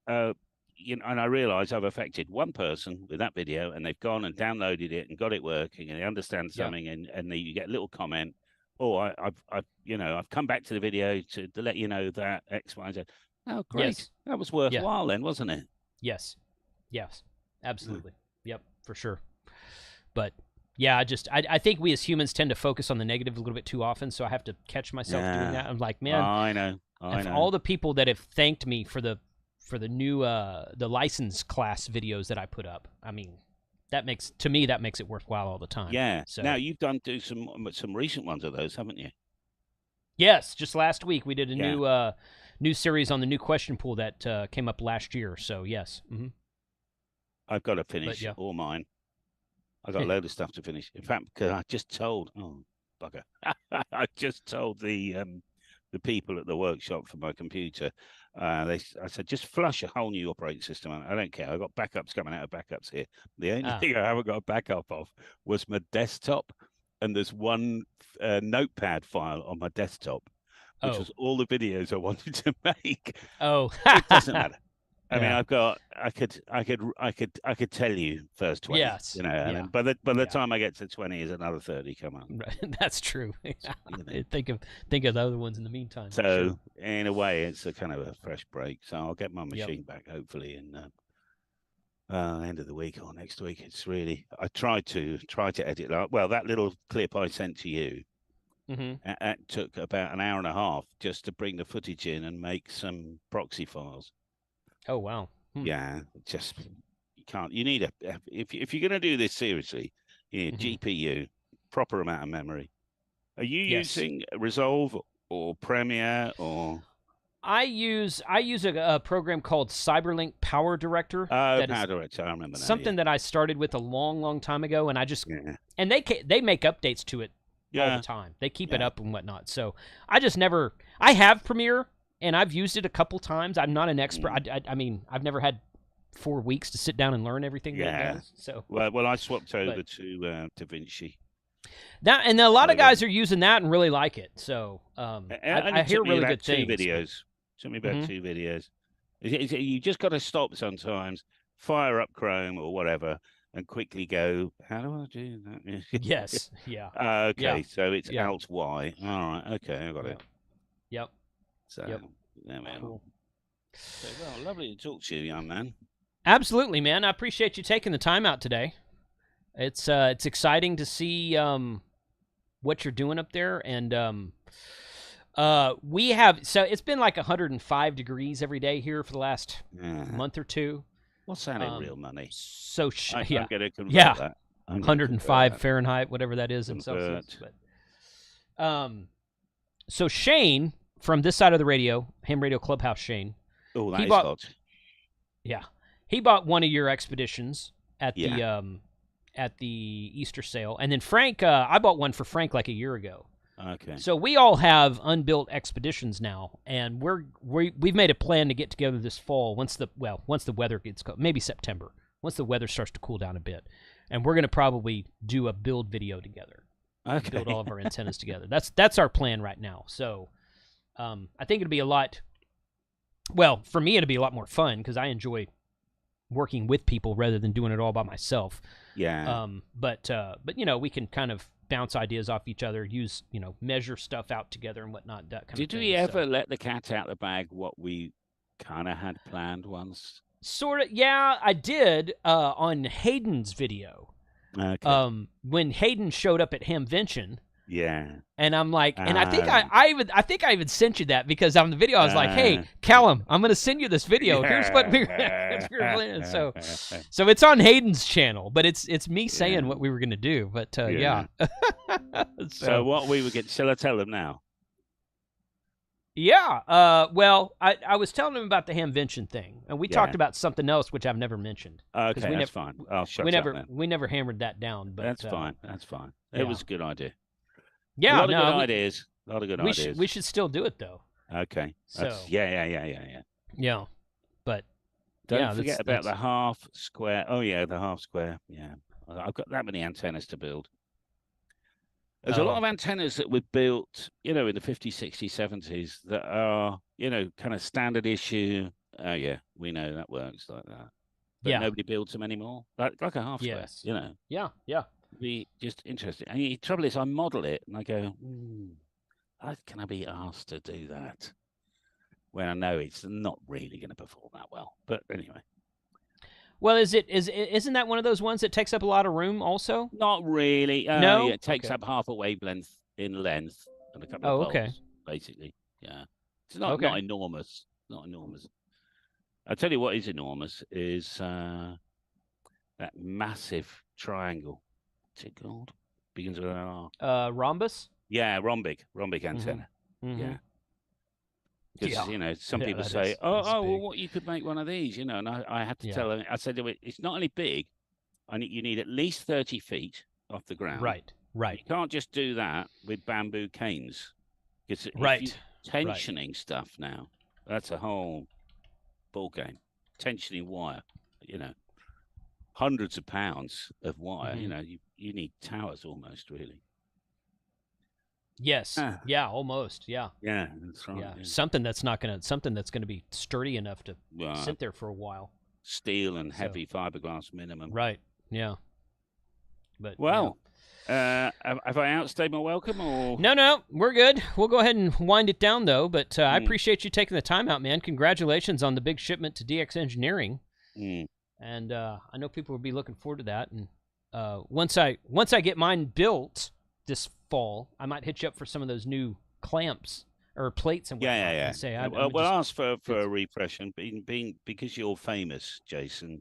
you know, and I realize I've affected one person with that video, and they've gone and downloaded it and got it working, and they understand something, and you get a little comment. Oh, I've come back to the video to let you know that X, Y, Z. Oh, great. Yes. That was worthwhile then, wasn't it? Yes. Yes. Absolutely. Yep, for sure. But yeah, I think we as humans tend to focus on the negative a little bit too often, so I have to catch myself doing that. I'm like, man, I know. All the people that have thanked me for the new the license class videos that I put up, I mean, that makes it worthwhile all the time. Yeah. So now you've do some recent ones of those, haven't you? Yes, just last week we did a new series on the new question pool that came up last year. So yes. Mm-hmm. I've got to finish all mine. I got a load of stuff to finish. In fact, because I just told bugger, I just told the people at the workshop for my computer. I said, just flush a whole new operating system. I don't care. I've got backups coming out of backups here. The only thing I haven't got a backup of was my desktop, and there's one notepad file on my desktop, which was all the videos I wanted to make. Oh, it doesn't matter. I mean, I could tell you first 20. Yes. You know, and then by the time I get to 20, is another 30 come up. Right. That's true. You know. Think of the other ones in the meantime. So in a way, it's a kind of a fresh break. So I'll get my machine back hopefully in end of the week or next week. It's really I tried to edit that. Well, that little clip I sent to you. It took about an hour and a half just to bring the footage in and make some proxy files. Oh wow! Yeah, just you can't. You need if you're going to do this seriously, you need GPU, proper amount of memory. Are you using Resolve or Premiere or? I use a program called Cyberlink Power Director. Oh, Power Director, I remember that. Something that I started with a long time ago, and I just and they make updates to it all the time. They keep it up and whatnot. So I just never. I have Premiere. And I've used it a couple times. I'm not an expert. I mean, I've never had 4 weeks to sit down and learn everything. That so well, I swapped over to DaVinci. That and a lot of guys are using that and really like it. So I hear really good things. Took me about 2 videos. You just got to stop sometimes, fire up Chrome or whatever, and quickly go. How do I do that? Yes. Yeah. Okay. So it's Alt Y. All right. Okay, I got it. Yep. So, yeah, man. Cool. So, well, lovely to talk to you, young man. Absolutely, man. I appreciate you taking the time out today. It's exciting to see what you're doing up there, and we have it's been like 105 degrees every day here for the last month or two. What's that in real money? So I'm gonna convert that. 105 Fahrenheit, whatever that is in Celsius. But so Shane. From this side of the radio, Ham Radio Clubhouse, Shane. Oh, that is hot. Yeah, he bought one of your expeditions at the Easter sale, and then Frank, I bought one for Frank like a year ago. Okay. So we all have unbuilt expeditions now, and we've made a plan to get together this fall once the weather gets cold, maybe September, once the weather starts to cool down a bit, and we're gonna probably do a build video together. Okay. Build all of our antennas together. That's our plan right now. So. I think it'd be a lot. Well, for me, it'd be a lot more fun because I enjoy working with people rather than doing it all by myself. Yeah. But we can kind of bounce ideas off each other, use measure stuff out together and whatnot. That kind of Did thing. we ever let the cat out of the bag? What we kind of had planned once. Sort of, yeah, I did on Hayden's video. Okay. When Hayden showed up at Hamvention. Yeah. And I'm like, and I think I think I even sent you that because on the video I was like, hey, Callum, I'm gonna send you this video. Here's what we're planning. So it's on Hayden's channel, but it's me saying what we were gonna do. But yeah. So what we were getting? Shall I tell them now? Yeah. Well, I was telling him about the Hamvention thing, and we talked about something else which I've never mentioned. Okay, that's fine. I'll shut up then. We never hammered that down. But that's fine. That's fine. It was a good idea. Yeah, a lot of good ideas. A lot of good ideas. We should still do it though. Okay. So yeah. Yeah, but don't forget about the half square. Oh yeah, the half square. Yeah, I've got that many antennas to build. There's a lot of antennas that were built, in the 50s, 60s, 70s that are, kind of standard issue. Oh yeah, we know that works like that. But nobody builds them anymore. Like a half square. Yeah. Be just interesting. And the trouble is, I model it and I go, how can I be asked to do that when I know it's not really going to perform that well? But anyway. Well, isn't that one of those ones that takes up a lot of room also? Not really. No, it takes up half a wavelength in length and a couple of volts, basically. Yeah, it's not enormous. Not enormous. I'll tell you what is enormous is that massive triangle. What's it called? Begins with an R. Rhombus? Yeah, rhombic antenna. Mm-hmm. Yeah. Because, some people say, well, what, you could make one of these, and I had to tell them, I said, it's not only big, you need at least 30 feet off the ground. Right. You can't just do that with bamboo canes. Because if you're tensioning stuff now, that's a whole ball game. Tensioning wire, hundreds of pounds of wire, you need towers almost, really. Yes. Yeah, almost. Yeah. Yeah, that's right. Yeah. Something that's gonna be sturdy enough to sit there for a while. Steel and heavy fiberglass minimum. Right. Yeah. But have I outstayed my welcome or No, we're good. We'll go ahead and wind it down though, but I appreciate you taking the time out, man. Congratulations on the big shipment to DX Engineering. And I know people will be looking forward to that, and once I get mine built this fall, I might hit you up for some of those new clamps or plates and whatnot. Yeah. And say, we'll ask for a refresh, and being because you're famous, Jason,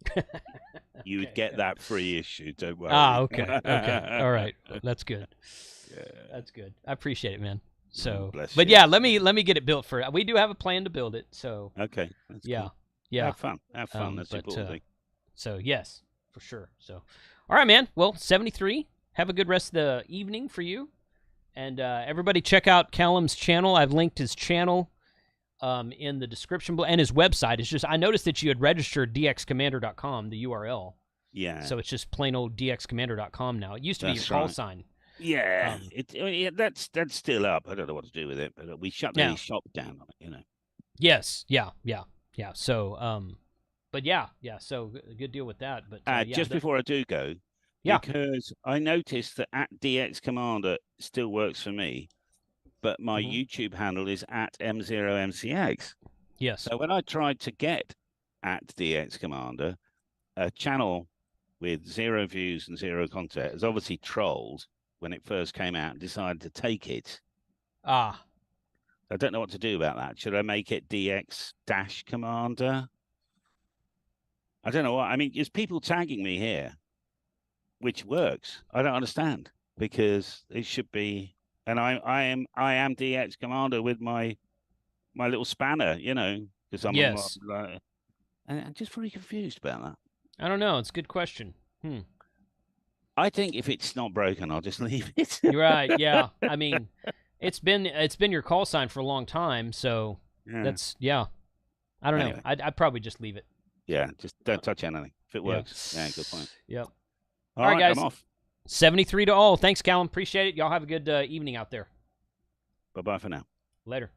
you would get that free issue. Don't worry. Okay. All right, that's good. Yeah, that's good. I appreciate it, man. So, but yeah, let me get it built for. We do have a plan to build it. So okay. That's yeah. Cool. Have fun. That's the important thing. So yes, for sure. So, all right, man. Well, 73. Have a good rest of the evening for you. And everybody check out Callum's channel. I've linked his channel in the description and his website. It's just I noticed that you had registered dxcommander.com, the URL. Yeah. So it's just plain old dxcommander.com now. It used to be your call sign. Yeah. That's still up. I don't know what to do with it, but we shut the shop down on it, Yes. Yeah. So but yeah. So good deal with that. But just before I do go. Yeah. Because I noticed that @DX Commander still works for me, but my YouTube handle is @M0MCX. Yes. So when I tried to get @DX Commander, a channel with 0 views and 0 content is obviously trolled when it first came out and decided to take it. I don't know what to do about that. Should I make it DX-Commander? I don't know what. I mean, there's people tagging me here. Which works. I don't understand because it should be, and I am DX Commander with my little spanner, because I'm and I'm just very confused about that. I don't know. It's a good question. I think if it's not broken, I'll just leave it. You're right. Yeah. I mean, it's been your call sign for a long time, so that's I don't know. I'd probably just leave it. Yeah, just don't touch anything if it works. Yeah, good point. Yep. All right, guys. I'm off. 73 to all. Thanks, Callum. Appreciate it. Y'all have a good evening out there. Bye-bye for now. Later.